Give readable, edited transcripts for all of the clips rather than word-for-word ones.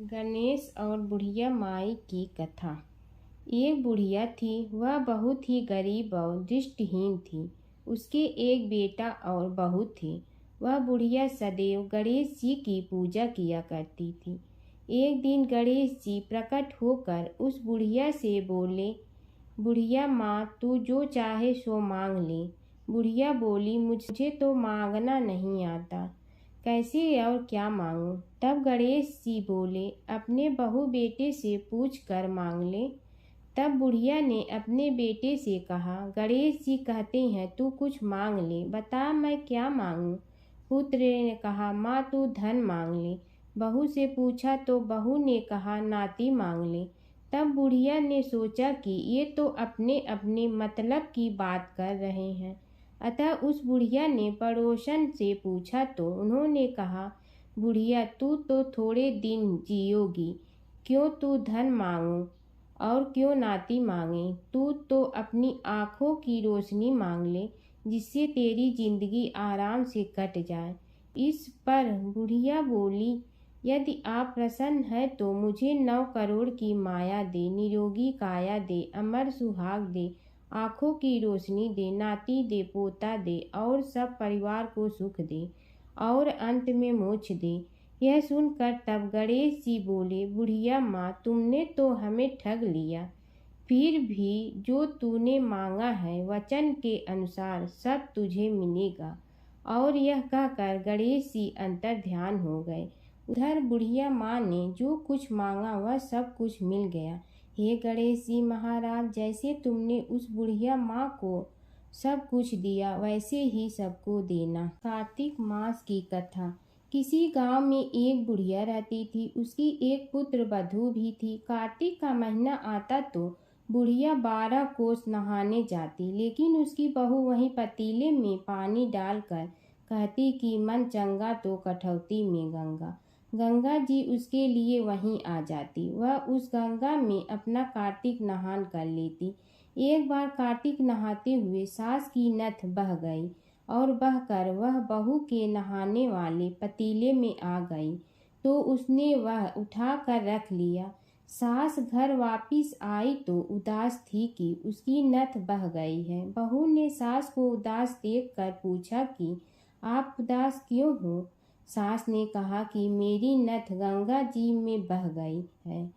गणेश और बुढ़िया माई की कथा। एक बुढ़िया थी, वह बहुत ही गरीब और दृष्टिहीन थी। उसके एक बेटा और बहू थे। वह बुढ़िया सदैव गणेश जी की पूजा किया करती थी। एक दिन गणेश जी प्रकट होकर उस बुढ़िया से बोले, बुढ़िया माँ, तू जो चाहे सो मांग ले। बुढ़िया बोली, मुझे तो मांगना नहीं आता, कैसे और क्या मांगूं। तब गणेश जी बोले, अपने बहू बेटे से पूछ कर मांग ले। तब बुढ़िया ने अपने बेटे से कहा, गणेश जी कहते हैं तू कुछ मांग ले, बता मैं क्या मांगूं। पुत्र ने कहा, माँ तू धन मांग ले। बहू से पूछा तो बहू ने कहा, नाती मांग ले। तब बुढ़िया ने सोचा कि ये तो अपने अपने मतलब की बात कर रहे हैं। अतः उस बुढ़िया ने पड़ोसन से पूछा तो उन्होंने कहा, बुढ़िया तू तो थोड़े दिन जियोगी, क्यों तू धन मांगो और क्यों नाती मांगे। तू तो अपनी आँखों की रोशनी मांग ले, जिससे तेरी जिंदगी आराम से कट जाए। इस पर बुढ़िया बोली, यदि आप प्रसन्न है तो मुझे 9 करोड़ की माया दे, निरोगी काया दे, अमर सुहाग दे, आँखों की रोशनी दे, नाती दे, पोता दे और सब परिवार को सुख दे और अंत में मोक्ष दे। यह सुनकर तब गणेश जी बोले, बुढ़िया माँ, तुमने तो हमें ठग लिया। फिर भी जो तूने मांगा है वचन के अनुसार सब तुझे मिलेगा। और यह कहकर गणेश जी अंतर ध्यान हो गए। उधर बुढ़िया माँ ने जो कुछ मांगा वह सब कुछ मिल गया। हे गणेश जी महाराज, जैसे तुमने उस बुढ़िया माँ को सब कुछ दिया वैसे ही सबको देना। कार्तिक मास की कथा। किसी गांव में एक बुढ़िया रहती थी। उसकी एक पुत्र वधू भी थी। कार्तिक का महीना आता तो बुढ़िया 12 कोस नहाने जाती, लेकिन उसकी बहू वहीं पतीले में पानी डालकर कहती कि मन चंगा तो कठौती में गंगा। गंगा जी उसके लिए वहीं आ जाती। वह उस गंगा में अपना कार्तिक नहान कर लेती। एक बार कार्तिक नहाते हुए सास की नथ बह गई और बहकर वह बहू के नहाने वाले पतीले में आ गई, तो उसने वह उठा कर रख लिया। सास घर वापिस आई तो उदास थी कि उसकी नथ बह गई है। बहू ने सास को उदास देखकर पूछा कि आप उदास क्यों हो। सास ने कहा कि मेरी नथ गंगा जी में बह गई है।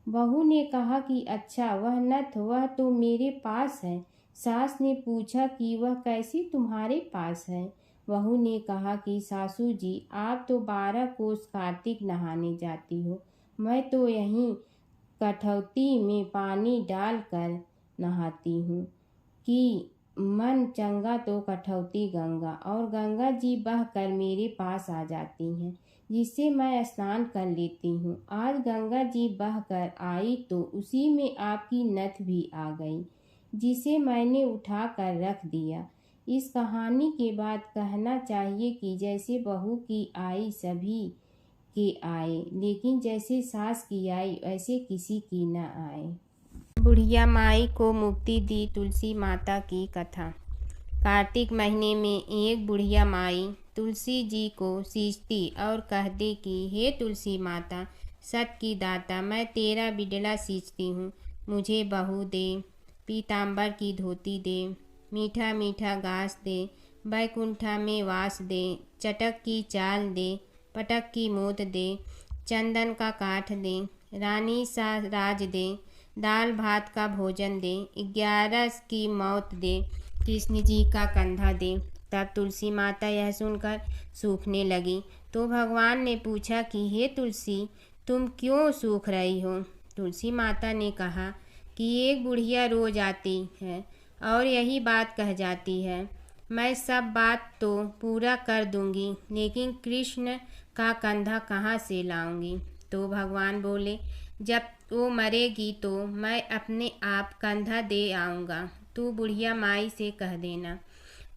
बहू ने कहा कि अच्छा, वह नथ वह तो मेरे पास है। सास ने पूछा कि वह कैसी तुम्हारे पास है। बहू ने कहा कि सासू जी, आप तो 12 कोस कार्तिक नहाने जाती हो, मैं तो यहीं कठौती में पानी डालकर नहाती हूँ कि मन चंगा तो कठौती गंगा, और गंगा जी बह कर मेरे पास आ जाती हैं, जिससे मैं स्नान कर लेती हूँ। आज गंगा जी बह कर आई तो उसी में आपकी नथ भी आ गई, जिसे मैंने उठा कर रख दिया। इस कहानी के बाद कहना चाहिए कि जैसे बहू की आई सभी के आए, लेकिन जैसे सास की आई वैसे किसी की न आए। बुढ़िया माई को मुक्ति दी तुलसी माता की कथा। कार्तिक महीने में एक बुढ़िया माई तुलसी जी को सींचती और कहती कि हे तुलसी माता, सत की दाता, मैं तेरा बिडला सींचती हूँ, मुझे बहू दे, पीताम्बर की धोती दे, मीठा मीठा घास दे, बैकुंठा में वास दे, चटक की चाल दे, पटक की मोत दे, चंदन का काठ दे, रानी सा राज दे, दाल भात का भोजन दे, 11 की मौत दे, कृष्ण जी का कंधा दे। तब तुलसी माता यह सुनकर सूखने लगी तो भगवान ने पूछा कि हे तुलसी, तुम क्यों सूख रही हो। तुलसी माता ने कहा कि एक बुढ़िया रोज आती है और यही बात कह जाती है, मैं सब बात तो पूरा कर दूंगी, लेकिन कृष्ण का कंधा कहाँ से लाऊंगी। तो भगवान बोले, जब वो मरेगी तो मैं अपने आप कंधा दे आऊँगा, तू बुढ़िया माई से कह देना।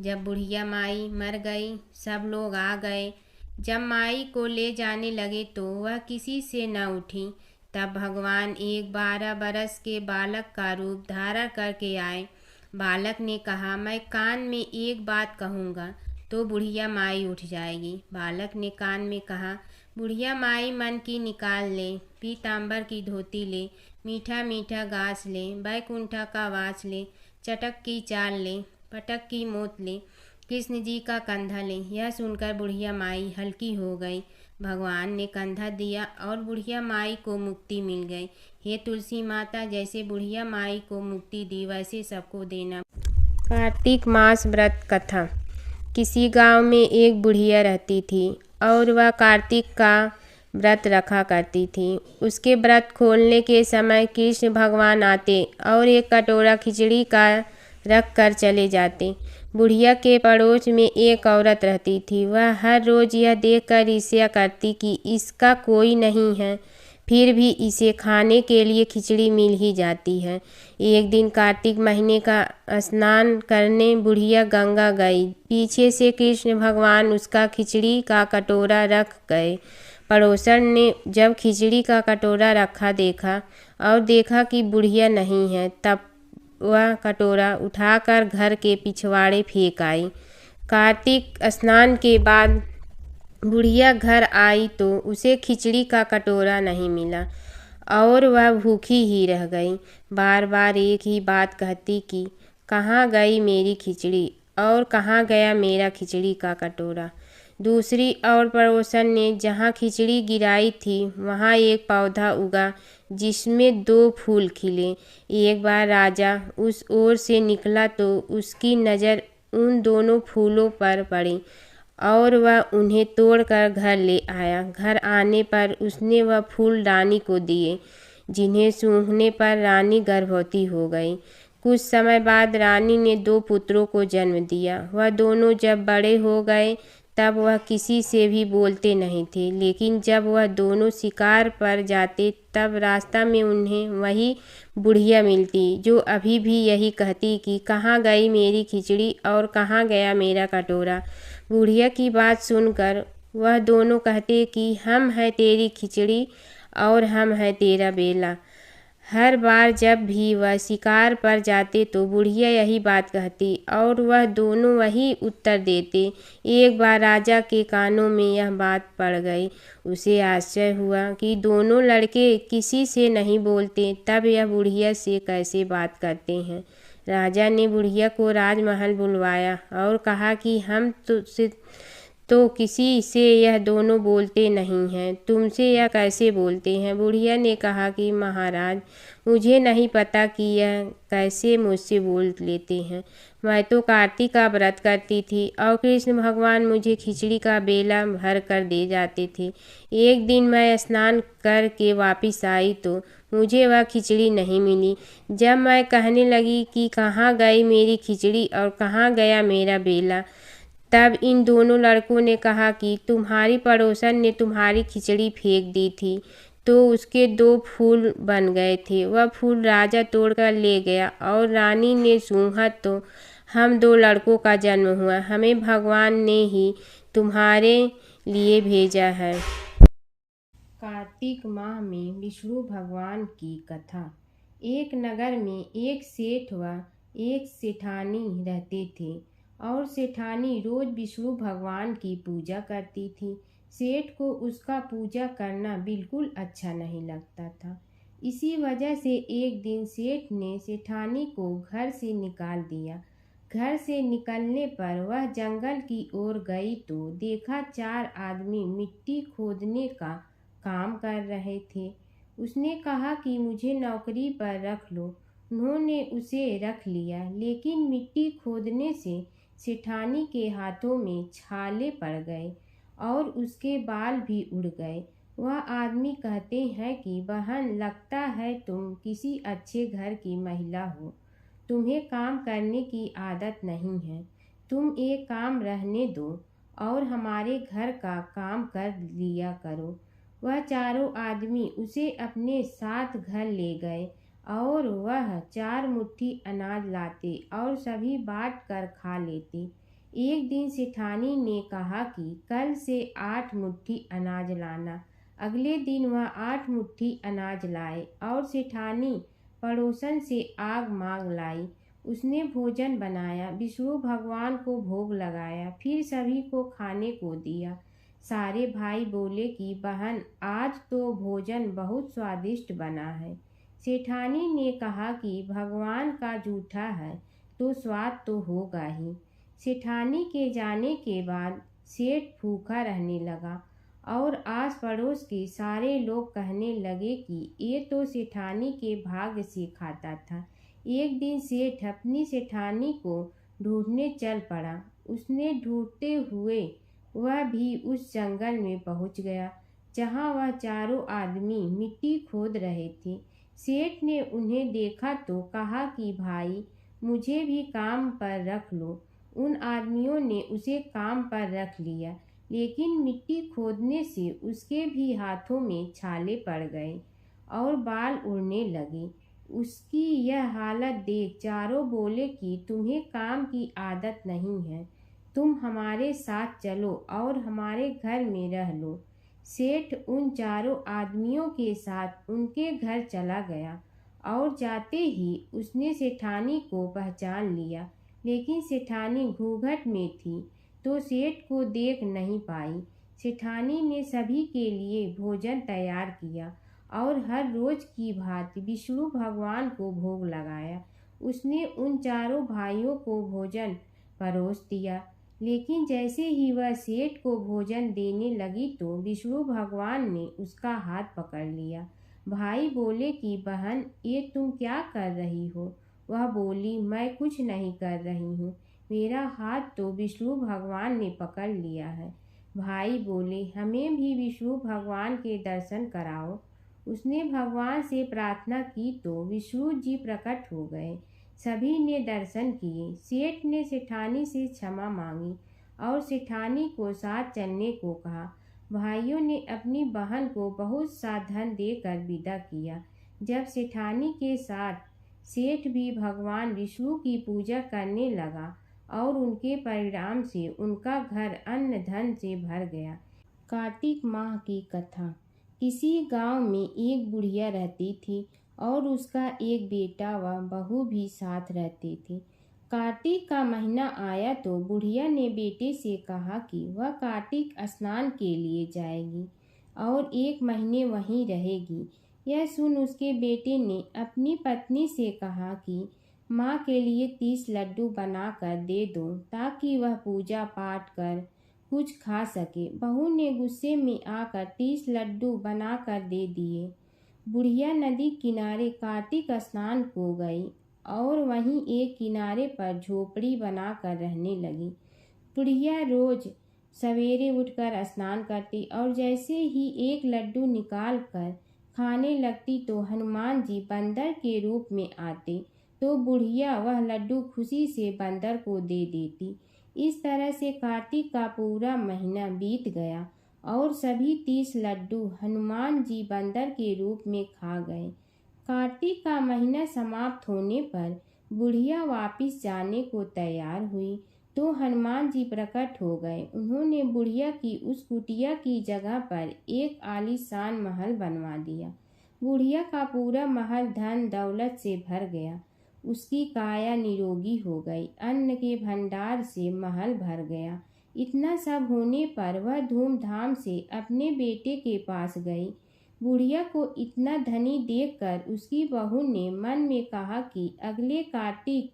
जब बुढ़िया माई मर गई, सब लोग आ गए। जब माई को ले जाने लगे तो वह किसी से न उठी। तब भगवान एक 12 बरस के बालक का रूप धारण करके आए। बालक ने कहा, मैं कान में एक बात कहूँगा तो बुढ़िया माई उठ जाएगी। बालक ने कान में कहा, बुढ़िया माई मन की निकाल ले, पीताम्बर की धोती ले, मीठा मीठा घास ले, बैकुंठा का वास ले, चटक की चाल ले, पटक की मोत ले, कृष्ण जी का कंधा ले। यह सुनकर बुढ़िया माई हल्की हो गई। भगवान ने कंधा दिया और बुढ़िया माई को मुक्ति मिल गई। हे तुलसी माता, जैसे बुढ़िया माई को मुक्ति दी वैसे सबको देना। कार्तिक मास व्रत कथा। किसी गांव में एक बुढ़िया रहती थी और वह कार्तिक का व्रत रखा करती थी। उसके व्रत खोलने के समय कृष्ण भगवान आते और एक कटोरा खिचड़ी का रख कर चले जाते। बुढ़िया के पड़ोस में एक औरत रहती थी। वह हर रोज़ यह देखकर ईर्ष्या करती कि इसका कोई नहीं है, फिर भी इसे खाने के लिए खिचड़ी मिल ही जाती है। एक दिन कार्तिक महीने का स्नान करने बुढ़िया गंगा गई। पीछे से कृष्ण भगवान उसका खिचड़ी का कटोरा रख गए। पड़ोसन ने जब खिचड़ी का कटोरा रखा देखा और देखा कि बुढ़िया नहीं है, तब वह कटोरा उठाकर घर के पिछवाड़े फेंक आई। कार्तिक स्नान के बाद बुढ़िया घर आई तो उसे खिचड़ी का कटोरा नहीं मिला और वह भूखी ही रह गई। बार बार एक ही बात कहती कि कहाँ गई मेरी खिचड़ी और कहाँ गया मेरा खिचड़ी का कटोरा। दूसरी ओर पड़ोसन ने जहाँ खिचड़ी गिराई थी वहाँ एक पौधा उगा जिसमें 2 फूल खिले। एक बार राजा उस ओर से निकला तो उसकी नज़र उन दोनों फूलों पर पड़ी और वह उन्हें तोड़कर घर ले आया। घर आने पर उसने वह फूल रानी को दिए, जिन्हें सूंघने पर रानी गर्भवती हो गई। कुछ समय बाद रानी ने 2 पुत्रों को जन्म दिया। वह दोनों जब बड़े हो गए तब वह किसी से भी बोलते नहीं थे, लेकिन जब वह दोनों शिकार पर जाते तब रास्ता में उन्हें वही बुढ़िया मिलती, जो अभी भी यही कहती कि कहाँ गई मेरी खिचड़ी और कहाँ गया मेरा कटोरा। बुढ़िया की बात सुनकर वह दोनों कहते कि हम हैं तेरी खिचड़ी और हम हैं तेरा बेला। हर बार जब भी वह शिकार पर जाते तो बुढ़िया यही बात कहती और वह दोनों वही उत्तर देते। एक बार राजा के कानों में यह बात पड़ गई। उसे आश्चर्य हुआ कि दोनों लड़के किसी से नहीं बोलते, तब यह बुढ़िया से कैसे बात करते हैं। राजा ने बुढ़िया को राजमहल बुलवाया और कहा कि हम तो किसी से यह दोनों बोलते नहीं हैं, तुमसे यह कैसे बोलते हैं। बुढ़िया ने कहा कि महाराज, मुझे नहीं पता कि यह कैसे मुझसे बोल लेते हैं। मैं तो कार्तिक का व्रत करती थी और कृष्ण भगवान मुझे खिचड़ी का बेला भर कर दे जाते थे। एक दिन मैं स्नान करके वापस आई तो मुझे वह खिचड़ी नहीं मिली। जब मैं कहने लगी कि कहाँ गई मेरी खिचड़ी और कहाँ गया मेरा बेला, तब इन दोनों लड़कों ने कहा कि तुम्हारी पड़ोसन ने तुम्हारी खिचड़ी फेंक दी थी तो उसके 2 फूल बन गए थे। वह फूल राजा तोड़कर ले गया और रानी ने सूंघा तो हम 2 लड़कों का जन्म हुआ। हमें भगवान ने ही तुम्हारे लिए भेजा है। कार्तिक माह में विष्णु भगवान की कथा। एक नगर में एक सेठ व एक सेठानी रहते थे और सेठानी रोज विष्णु भगवान की पूजा करती थी। सेठ को उसका पूजा करना बिल्कुल अच्छा नहीं लगता था। इसी वजह से एक दिन सेठ ने सेठानी को घर से निकाल दिया। घर से निकलने पर वह जंगल की ओर गई तो देखा 4 आदमी मिट्टी खोदने का काम कर रहे थे। उसने कहा कि मुझे नौकरी पर रख लो। उन्होंने उसे रख लिया, लेकिन मिट्टी खोदने से सेठानी के हाथों में छाले पड़ गए और उसके बाल भी उड़ गए। वह आदमी कहते हैं कि बहन, लगता है तुम किसी अच्छे घर की महिला हो, तुम्हें काम करने की आदत नहीं है। तुम एक काम रहने दो और हमारे घर का काम कर लिया करो। वह चारों आदमी उसे अपने साथ घर ले गए और वह 4 मुट्ठी अनाज लाते और सभी बांट कर खा लेते। एक दिन सेठानी ने कहा कि कल से 8 मुट्ठी अनाज लाना। अगले दिन वह 8 मुट्ठी अनाज लाए और सेठानी पड़ोसन से आग मांग लाई। उसने भोजन बनाया, विष्णु भगवान को भोग लगाया, फिर सभी को खाने को दिया। सारे भाई बोले कि बहन, आज तो भोजन बहुत स्वादिष्ट बना है। सेठानी ने कहा कि भगवान का जूठा है तो स्वाद तो होगा ही। सेठानी के जाने के बाद सेठ भूखा रहने लगा और आस पड़ोस के सारे लोग कहने लगे कि ये तो सेठानी के भाग्य से खाता था। एक दिन सेठ अपनी सेठानी को ढूंढने चल पड़ा। उसने ढूंढते हुए वह भी उस जंगल में पहुंच गया जहां वह चारों आदमी मिट्टी खोद रहे थे। सेठ ने उन्हें देखा तो कहा कि भाई, मुझे भी काम पर रख लो। उन आदमियों ने उसे काम पर रख लिया, लेकिन मिट्टी खोदने से उसके भी हाथों में छाले पड़ गए और बाल उड़ने लगे। उसकी यह हालत देख चारों बोले कि तुम्हें काम की आदत नहीं है, तुम हमारे साथ चलो और हमारे घर में रह लो। सेठ उन चारों आदमियों के साथ उनके घर चला गया और जाते ही उसने सेठानी को पहचान लिया, लेकिन सेठानी घूंघट में थी तो सेठ को देख नहीं पाई। सेठानी ने सभी के लिए भोजन तैयार किया और हर रोज की भांति विष्णु भगवान को भोग लगाया। उसने उन चारों भाइयों को भोजन परोस दिया, लेकिन जैसे ही वह सेठ को भोजन देने लगी तो विष्णु भगवान ने उसका हाथ पकड़ लिया। भाई बोले कि बहन, ये तुम क्या कर रही हो? वह बोली, मैं कुछ नहीं कर रही हूँ, मेरा हाथ तो विष्णु भगवान ने पकड़ लिया है। भाई बोले, हमें भी विष्णु भगवान के दर्शन कराओ। उसने भगवान से प्रार्थना की तो विष्णु जी प्रकट हो गए। सभी ने दर्शन किए। सेठ ने सेठानी से क्षमा मांगी और सेठानी को साथ चलने को कहा। भाइयों ने अपनी बहन को बहुत सा धन देकर विदा किया। जब सेठानी के साथ सेठ भी भगवान विष्णु की पूजा करने लगा और उनके परिणाम से उनका घर अन्न धन से भर गया। कार्तिक माह की कथा। किसी गांव में एक बुढ़िया रहती थी और उसका एक बेटा व बहू भी साथ रहते थे। कार्तिक का महीना आया तो बुढ़िया ने बेटे से कहा कि वह कार्तिक स्नान के लिए जाएगी और 1 महीने वहीं रहेगी। यह सुन उसके बेटे ने अपनी पत्नी से कहा कि माँ के लिए 30 लड्डू बनाकर दे दो ताकि वह पूजा पाठ कर कुछ खा सके। बहू ने गुस्से में आकर 30 लड्डू बनाकर दे दिए। बुढ़िया नदी किनारे कार्तिक स्नान को गई और वहीं एक किनारे पर झोपड़ी बनाकर रहने लगी। बुढ़िया रोज सवेरे उठकर स्नान करती और जैसे ही एक लड्डू निकाल कर खाने लगती तो हनुमान जी बंदर के रूप में आते तो बुढ़िया वह लड्डू खुशी से बंदर को दे देती। इस तरह से कार्तिक का पूरा महीना बीत गया और सभी 30 लड्डू हनुमान जी बंदर के रूप में खा गए। कार्तिक का महीना समाप्त होने पर बुढ़िया वापिस जाने को तैयार हुई तो हनुमान जी प्रकट हो गए। उन्होंने बुढ़िया की उस कुटिया की जगह पर एक आलीशान महल बनवा दिया। बुढ़िया का पूरा महल धन दौलत से भर गया। उसकी काया निरोगी हो गई। अन्न के भंडार से महल भर गया। इतना सब होने पर वह धूमधाम से अपने बेटे के पास गई। बुढ़िया को इतना धनी देखकर उसकी बहू ने मन में कहा कि अगले कार्तिक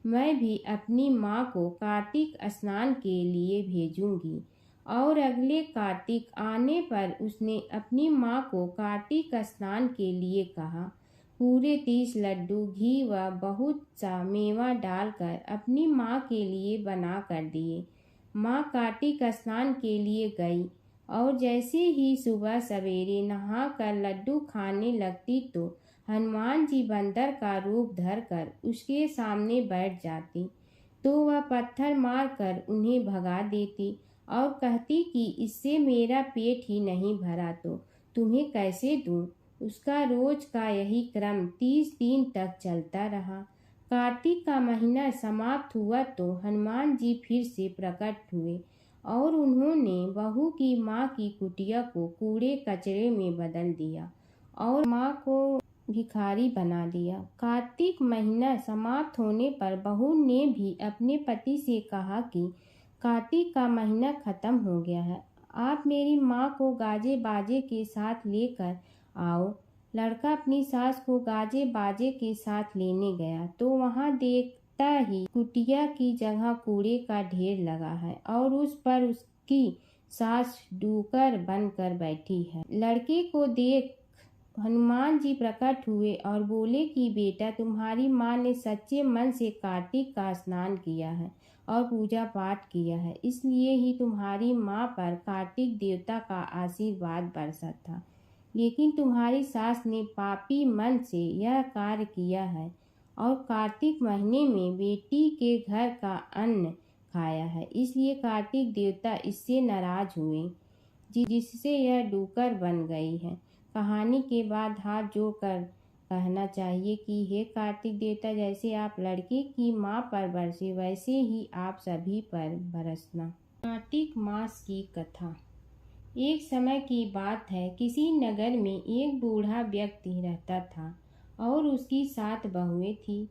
मैं भी अपनी माँ को कार्तिक स्नान के लिए भेजूंगी। और अगले कार्तिक आने पर उसने अपनी माँ को कार्तिक स्नान के लिए कहा। पूरे 30 लड्डू घी व बहुत सा मेवा डालकर अपनी माँ के लिए बना कर दिए। माँ कार्तिक स्नान के लिए गई और जैसे ही सुबह सवेरे नहाकर लड्डू खाने लगती तो हनुमान जी बंदर का रूप धरकर उसके सामने बैठ जाती तो वह पत्थर मारकर उन्हें भगा देती और कहती कि इससे मेरा पेट ही नहीं भरा तो तुम्हें कैसे दूं। उसका रोज का यही क्रम 30 दिन तक चलता रहा। कार्तिक का महीना समाप्त हुआ तो हनुमान जी फिर से प्रकट हुए और उन्होंने बहू की माँ की कुटिया को कूड़े कचरे में बदल दिया और माँ को भिखारी बना दिया। कार्तिक महीना समाप्त होने पर बहू ने भी अपने पति से कहा कि कार्तिक का महीना खत्म हो गया है, आप मेरी माँ को गाजे बाजे के साथ लेकर आओ। लड़का अपनी सास को गाजे बाजे के साथ लेने गया तो वहाँ देखता ही कुटिया की जगह कूड़े का ढेर लगा है और उस पर उसकी सास डूकर बनकर बैठी है। लड़के को देख हनुमान जी प्रकट हुए और बोले कि बेटा, तुम्हारी माँ ने सच्चे मन से कार्तिक का स्नान किया है और पूजा पाठ किया है, इसलिए ही तुम्हारी माँ पर कार्तिक देवता का आशीर्वाद बरसा था। लेकिन तुम्हारी सास ने पापी मन से यह कार्य किया है और कार्तिक महीने में बेटी के घर का अन्न खाया है, इसलिए कार्तिक देवता इससे नाराज हुए, जिससे यह डूकर बन गई है। कहानी के बाद हाथ जोड़कर कहना चाहिए कि हे कार्तिक देवता, जैसे आप लड़के की माँ पर बरसे वैसे ही आप सभी पर बरसना। कार्तिक मास की कथा। एक समय की बात है, किसी नगर में एक बूढ़ा व्यक्ति रहता था और उसकी 7 बहुएं थी।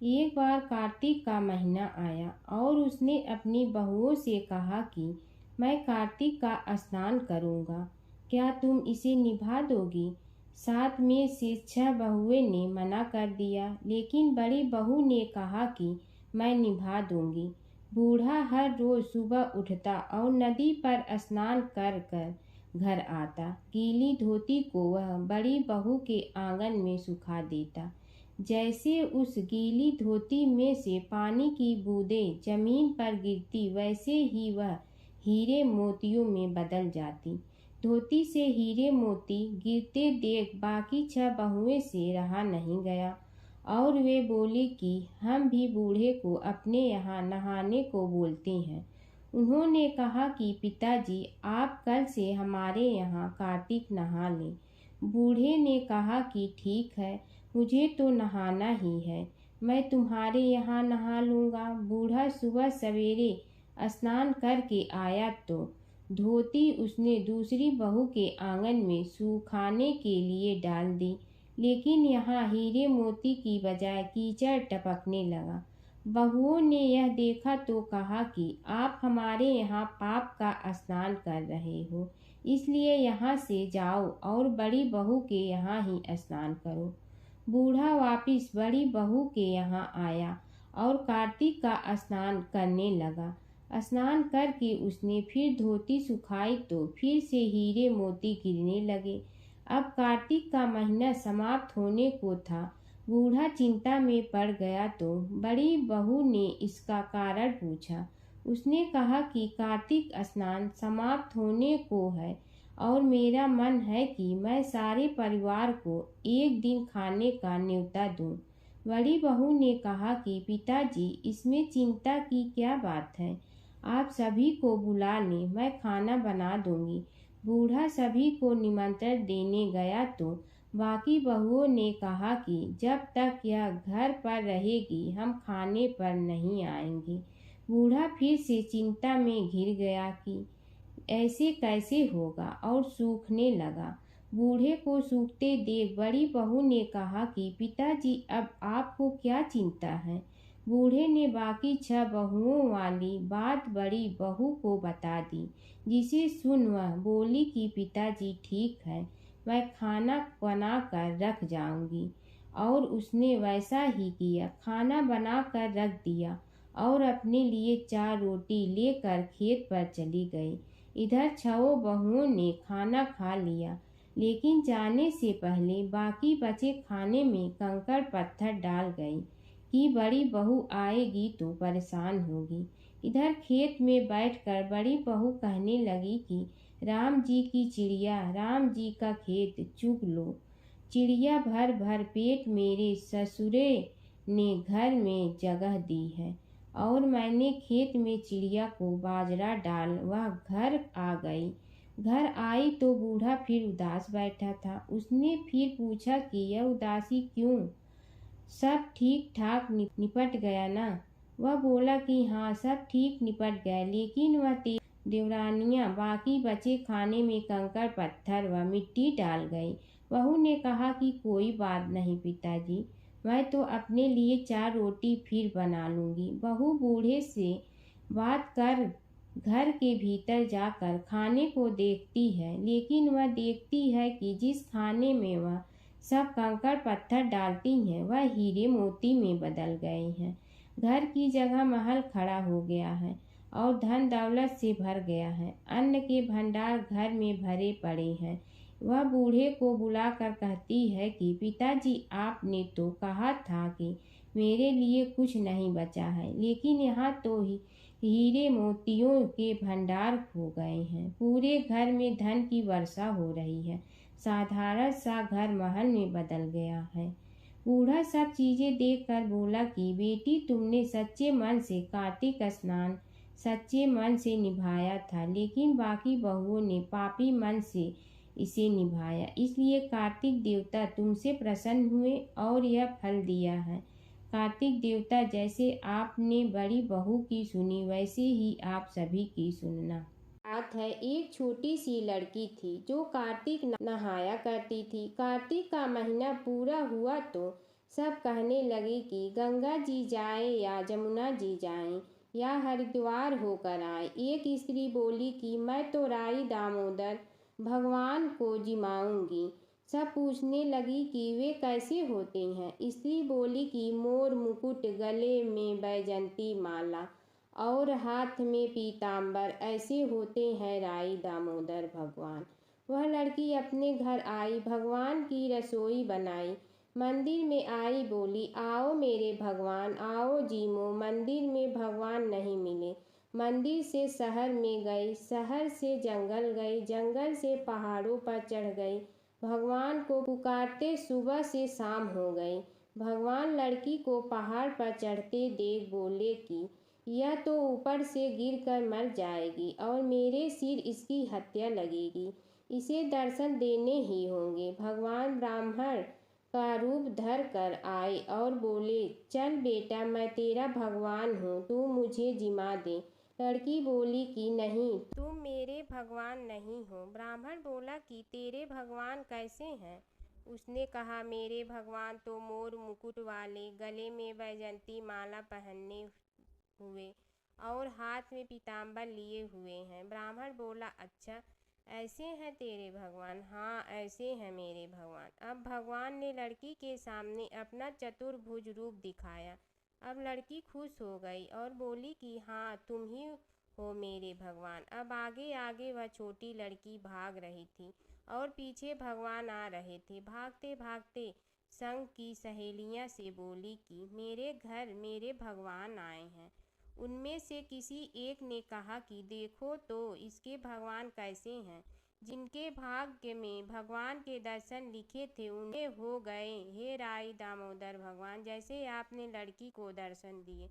एक बार कार्तिक का महीना आया और उसने अपनी बहुओं से कहा कि मैं कार्तिक का स्नान करूँगा, क्या तुम इसे निभा दोगी? 7 में से 6 बहुएं ने मना कर दिया, लेकिन बड़ी बहू ने कहा कि मैं निभा दूंगी। बूढ़ा हर रोज सुबह उठता और नदी पर स्नान कर कर घर आता। गीली धोती को वह बड़ी बहू के आंगन में सुखा देता। जैसे उस गीली धोती में से पानी की बूंदें जमीन पर गिरती, वैसे ही वह हीरे मोतियों में बदल जाती। धोती से हीरे मोती गिरते देख बाकी 6 बहुएं से रहा नहीं गया और वे बोले कि हम भी बूढ़े को अपने यहाँ नहाने को बोलते हैं। उन्होंने कहा कि पिताजी, आप कल से हमारे यहाँ कार्तिक नहा लें। बूढ़े ने कहा कि ठीक है, मुझे तो नहाना ही है, मैं तुम्हारे यहाँ नहा लूँगा। बूढ़ा सुबह सवेरे स्नान करके आया तो धोती उसने दूसरी बहू के आंगन में सुखाने के लिए डाल दी, लेकिन यहाँ हीरे मोती की बजाय कीचड़ टपकने लगा। बहुओं ने यह देखा तो कहा कि आप हमारे यहाँ पाप का स्नान कर रहे हो, इसलिए यहाँ से जाओ और बड़ी बहू के यहाँ ही स्नान करो। बूढ़ा वापिस बड़ी बहू के यहाँ आया और कार्तिक का स्नान करने लगा। स्नान करके उसने फिर धोती सुखाई तो फिर से हीरे मोती गिरने लगे। अब कार्तिक का महीना समाप्त होने को था। बूढ़ा चिंता में पड़ गया तो बड़ी बहू ने इसका कारण पूछा। उसने कहा कि कार्तिक स्नान समाप्त होने को है और मेरा मन है कि मैं सारे परिवार को एक दिन खाने का न्योता दूं। बड़ी बहू ने कहा कि पिताजी, इसमें चिंता की क्या बात है, आप सभी को बुला लें, मैं खाना बना दूंगी। बूढ़ा सभी को निमंत्रण देने गया तो बाकी बहुओं ने कहा कि जब तक यह घर पर रहेगी हम खाने पर नहीं आएंगे। बूढ़ा फिर से चिंता में घिर गया कि ऐसे कैसे होगा और सूखने लगा। बूढ़े को सूखते देख बड़ी बहू ने कहा कि पिताजी, अब आपको क्या चिंता है? बूढ़े ने बाकी 6 बहुओं वाली बात बड़ी बहू को बता दी, जिसे सुन वह बोली कि पिताजी ठीक है, मैं खाना बना कर रख जाऊंगी। और उसने वैसा ही किया। खाना बना कर रख दिया और अपने लिए 4 रोटी लेकर खेत पर चली गई। इधर 6 बहुओं ने खाना खा लिया, लेकिन जाने से पहले बाकी बचे खाने में कंकड़ पत्थर डाल गई कि बड़ी बहू आएगी तो परेशान होगी। इधर खेत में बैठकर बड़ी बहू कहने लगी कि राम जी की चिड़िया, राम जी का खेत चुग लो। चिड़िया भर भर पेट मेरे ससुरे ने घर में जगह दी है और मैंने खेत में चिड़िया को बाजरा डाल वह घर आ गई। घर आई तो बूढ़ा फिर उदास बैठा था। उसने फिर पूछा कि यह उदासी क्यों? सब ठीक ठाक निपट गया ना? वह बोला कि हाँ, सब ठीक निपट गया, लेकिन वह देवरानियाँ बाकी बचे खाने में कंकड़ पत्थर व मिट्टी डाल गई। बहू ने कहा कि कोई बात नहीं पिताजी, मैं तो अपने लिए 4 रोटी फिर बना लूँगी। बहू बूढ़े से बात कर घर के भीतर जाकर खाने को देखती है, लेकिन वह देखती है कि जिस खाने में वह सब कंकड़ पत्थर डालती हैं वह हीरे मोती में बदल गए हैं। घर की जगह महल खड़ा हो गया है और धन दौलत से भर गया है। अन्न के भंडार घर में भरे पड़े हैं। वह बूढ़े को बुलाकर कहती है कि पिताजी, आपने तो कहा था कि मेरे लिए कुछ नहीं बचा है, लेकिन यहाँ तो हीरे मोतियों के भंडार खो गए हैं। पूरे घर में धन की वर्षा हो रही है। साधारण सा घर महल में बदल गया है। बूढ़ा सब चीजें देखकर बोला कि बेटी, तुमने सच्चे मन से कार्तिक स्नान सच्चे मन से निभाया था, लेकिन बाकी बहुओं ने पापी मन से इसे निभाया। इसलिए कार्तिक देवता तुमसे प्रसन्न हुए और यह फल दिया है। कार्तिक देवता, जैसे आपने बड़ी बहू की सुनी, वैसे ही आप सभी की सुनना। बात है, एक छोटी सी लड़की थी जो कार्तिक नहाया करती थी। कार्तिक का महीना पूरा हुआ तो सब कहने लगे कि गंगा जी जाए या जमुना जी जाएं या हरिद्वार होकर आए। एक स्त्री बोली कि मैं तो राई दामोदर भगवान को जिमाऊंगी। सब पूछने लगी कि वे कैसे होते हैं। स्त्री बोली कि मोर मुकुट, गले में बैजंती माला और हाथ में पीताम्बर, ऐसे होते हैं राई दामोदर भगवान। वह लड़की अपने घर आई, भगवान की रसोई बनाई, मंदिर में आई, बोली, आओ मेरे भगवान, आओ जीमो। मंदिर में भगवान नहीं मिले। मंदिर से शहर में गई, शहर से जंगल गई, जंगल से पहाड़ों पर चढ़ गई। भगवान को पुकारते सुबह से शाम हो गई। भगवान लड़की को पहाड़ पर चढ़ते देख बोले कि यह तो ऊपर से गिरकर मर जाएगी और मेरे सिर इसकी हत्या लगेगी। इसे दर्शन देने ही होंगे। भगवान ब्राह्मण का रूप धर कर आए और बोले, चल बेटा, मैं तेरा भगवान हूँ, तू मुझे जिमा दे। लड़की बोली कि नहीं, तुम मेरे भगवान नहीं हो। ब्राह्मण बोला कि तेरे भगवान कैसे हैं? उसने कहा, मेरे भगवान तो मोर मुकुट वाले, गले में बैजंती माला पहने हुए और हाथ में पीताम्बर लिए हुए हैं। ब्राह्मण बोला, अच्छा, ऐसे हैं तेरे भगवान? हाँ, ऐसे हैं मेरे भगवान। अब भगवान ने लड़की के सामने अपना चतुर्भुज रूप दिखाया। अब लड़की खुश हो गई और बोली कि हाँ, तुम ही हो मेरे भगवान। अब आगे आगे वह छोटी लड़की भाग रही थी और पीछे भगवान आ रहे थे। भागते भागते संग की सहेलियां से बोली कि मेरे घर मेरे भगवान आए हैं। उनमें से किसी एक ने कहा कि देखो तो इसके भगवान कैसे हैं। जिनके भाग्य में भगवान के दर्शन लिखे थे उन्हें हो गए। हे राई दामोदर भगवान, जैसे आपने लड़की को दर्शन दिए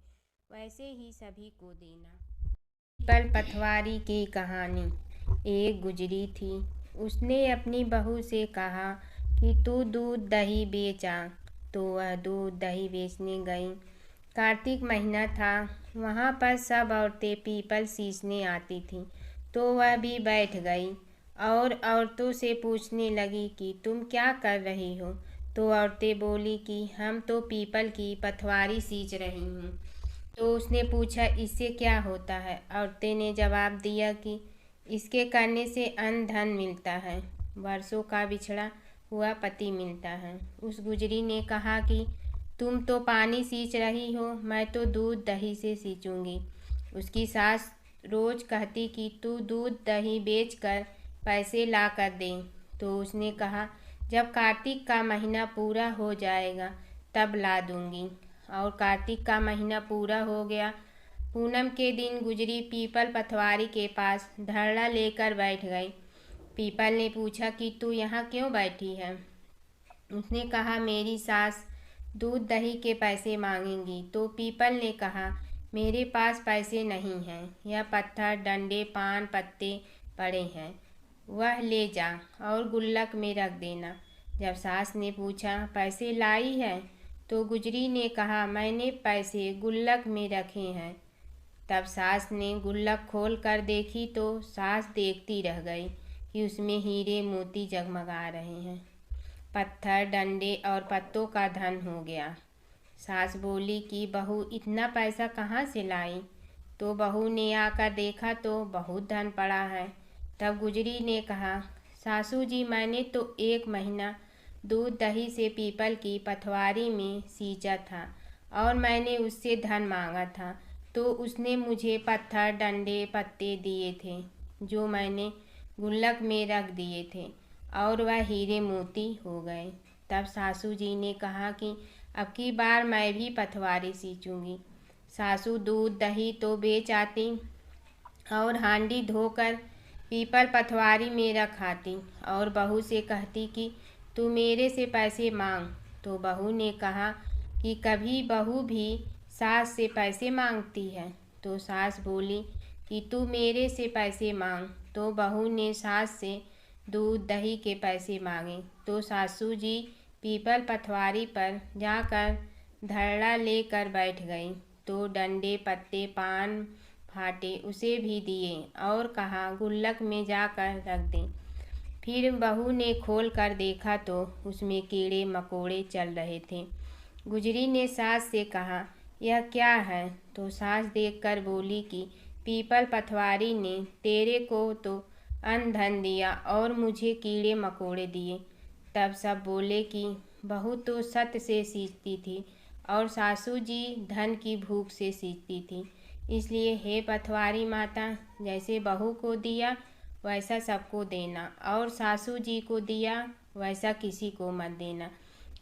वैसे ही सभी को देना। पीपल पथवारी की कहानी। एक गुजरी थी। उसने अपनी बहू से कहा कि तू दूध दही बेचा। तो वह दूध दही बेचने गई। कार्तिक महीना था। वहाँ पर सब औरतें पीपल सींचने आती थीं, तो वह भी बैठ गई और औरतों से पूछने लगी कि तुम क्या कर रही हो। तो औरतें बोली कि हम तो पीपल की पथवारी सींच रही हूँ। तो उसने पूछा, इससे क्या होता है? औरतें ने जवाब दिया कि इसके करने से अन्न धन मिलता है, वर्षों का बिछड़ा हुआ पति मिलता है। उस गुजरी ने कहा कि तुम तो पानी सींच रही हो, मैं तो दूध दही से सींचूंगी। उसकी सास रोज कहती कि तू दूध दही बेचकर पैसे ला कर दे। तो उसने कहा, जब कार्तिक का महीना पूरा हो जाएगा तब ला दूंगी। और कार्तिक का महीना पूरा हो गया। पूनम के दिन गुजरी पीपल पथवारी के पास धरना लेकर बैठ गई। पीपल ने पूछा कि तू यहाँ क्यों बैठी है? उसने कहा, मेरी सास दूध दही के पैसे मांगेंगी। तो पीपल ने कहा, मेरे पास पैसे नहीं हैं, यह पत्थर, डंडे, पान पत्ते पड़े हैं, वह ले जा और गुल्लक में रख देना। जब सास ने पूछा, पैसे लाई है? तो गुजरी ने कहा, मैंने पैसे गुल्लक में रखे हैं। तब सास ने गुल्लक खोल कर देखी तो सास देखती रह गई कि उसमें हीरे मोती जगमगा रहे हैं। पत्थर, डंडे और पत्तों का धन हो गया। सास बोली कि बहू, इतना पैसा कहाँ से लाई? तो बहू ने आकर देखा तो बहुत धन पड़ा है। तब गुजरी ने कहा, सासू जी, मैंने तो 1 महीना दूध दही से पीपल की पथवारी में सींचा था और मैंने उससे धन मांगा था, तो उसने मुझे पत्थर डंडे पत्ते दिए थे जो मैंने गुल्लक में रख दिए थे और वह हीरे मोती हो गए। तब सासू जी ने कहा कि अब की बार मैं भी पथवारी सींचूंगी। सासू दूध दही तो बेच आती और हांडी धोकर पीपल पथवारी में रख आती और बहू से कहती कि तू मेरे से पैसे मांग। तो बहू ने कहा कि कभी बहू भी सास से पैसे मांगती है। तो सास बोली कि तू मेरे से पैसे मांग। तो बहू ने सास से दूध दही के पैसे मांगे। तो सासू जी पीपल पथवारी पर जाकर धड़ल्ला लेकर बैठ गई। तो डंडे पत्ते पान फाटे उसे भी दिए और कहा गुल्लक में जाकर रख दें। फिर बहू ने खोल कर देखा तो उसमें कीड़े मकोड़े चल रहे थे। गुजरी ने सास से कहा, यह क्या है? तो सास देखकर बोली कि पीपल पथवारी ने तेरे को तो अन्न धन दिया और मुझे कीड़े मकोड़े दिए। तब सब बोले कि बहू तो सत्य से सींचती थी और सासू जी धन की भूख से सींचती थी। इसलिए हे पथवारी माता, जैसे बहू को दिया वैसा सबको देना और सासू जी को दिया वैसा किसी को मत देना।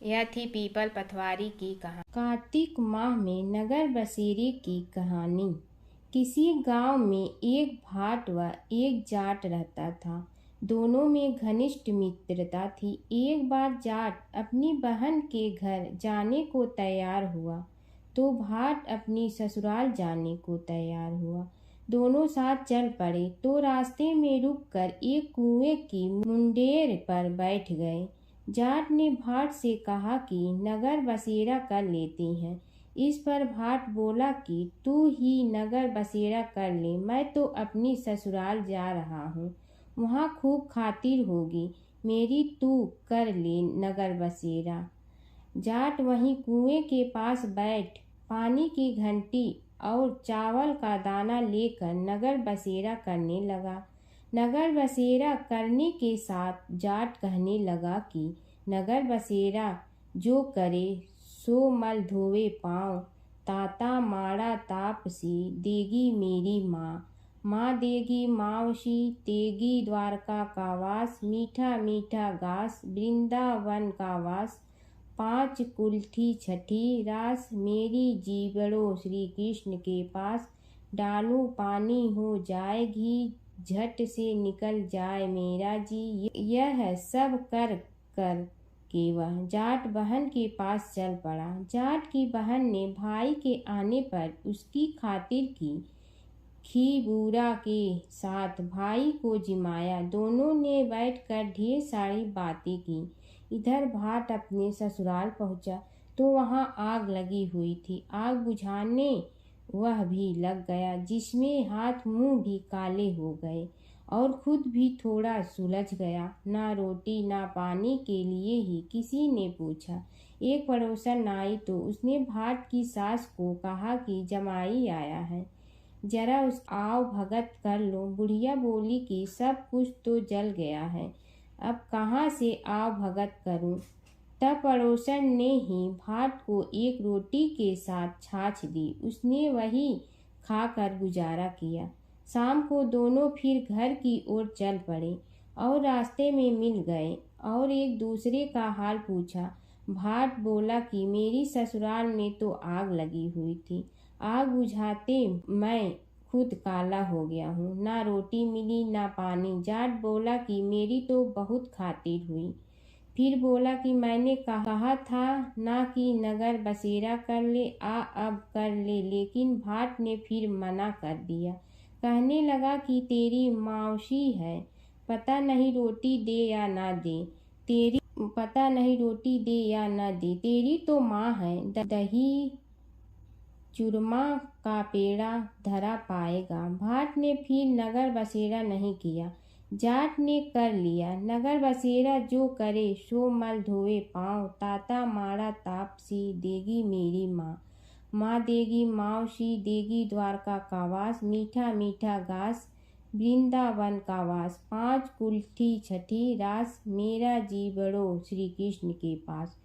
यह थी पीपल पथवारी की कहानी। कार्तिक माह में नगर बसेरे की कहानी। किसी गांव में एक भाट व एक जाट रहता था। दोनों में घनिष्ठ मित्रता थी। एक बार जाट अपनी बहन के घर जाने को तैयार हुआ तो भाट अपनी ससुराल जाने को तैयार हुआ। दोनों साथ चल पड़े तो रास्ते में रुककर एक कुएं की मुंडेर पर बैठ गए। जाट ने भाट से कहा कि नगर बसेरा कर लेते हैं। इस पर भाट बोला कि तू ही नगर बसेरा कर ले, मैं तो अपनी ससुराल जा रहा हूँ, वहाँ खूब खातिर होगी मेरी, तू कर ले नगर बसेरा। जाट वहीं कुएं के पास बैठ पानी की घंटी और चावल का दाना लेकर नगर बसेरा करने लगा। नगर बसेरा करने के साथ जाट कहने लगा कि नगर बसेरा जो करे सो मल धोवे पाँव, ताता माड़ा तापसी देगी मेरी माँ, माँ देगी मावशी तेगी द्वारका का वास, मीठा मीठा घास वृंदावन का वास, 5 कुल्ठी छठी रास, मेरी जीवड़ो श्री कृष्ण के पास, डालू पानी हो जाए घी, झट से निकल जाए मेरा जी। यह सब कर कर के वह जाट बहन के पास चल पड़ा। जाट की बहन ने भाई के आने पर उसकी खातिर की खी बूरा के साथ भाई को जिमाया। दोनों ने बैठकर ढेर सारी बातें की। इधर भाट अपने ससुराल पहुंचा तो वहां आग लगी हुई थी। आग बुझाने वह भी लग गया, जिसमें हाथ मुंह भी काले हो गए और खुद भी थोड़ा सुलझ गया। ना रोटी ना पानी के लिए ही किसी ने पूछा। एक पड़ोसन आई तो उसने भाट की सास को कहा कि जमाई आया है, जरा उस आओ भगत कर लो। बुढ़िया बोली कि सब कुछ तो जल गया है, अब कहाँ से आओ भगत करूं। तब पड़ोसन ने ही भाट को एक रोटी के साथ छाछ दी। उसने वही खाकर गुजारा किया। शाम को दोनों फिर घर की ओर चल पड़े और रास्ते में मिल गए और एक दूसरे का हाल पूछा। भाट बोला कि मेरी ससुराल में तो आग लगी हुई थी, आग बुझाते मैं खुद काला हो गया हूँ, ना रोटी मिली ना पानी। जाट बोला कि मेरी तो बहुत खातिर हुई। फिर बोला कि मैंने कहा था ना कि नगर बसेरा कर ले, अब कर ले, लेकिन भाट ने फिर मना कर दिया। कहने लगा कि तेरी मौसी है, पता नहीं रोटी दे या ना दे, तेरी तो माँ है, दही चूरमा का पेड़ा धरा पाएगा। भाट ने फिर नगर बसेरा नहीं किया। जाट ने कर लिया। नगर बसेरा जो करे सो मल धोवे पाँव, ताता माड़ा तापसी देगी मेरी माँ, माँ देगी मौसी देगी द्वारका का वास, मीठा मीठा घास वृंदावन का वास। 5 कुल्ठी छठी रास, मेरा जी बढ़ो श्री कृष्ण के पास।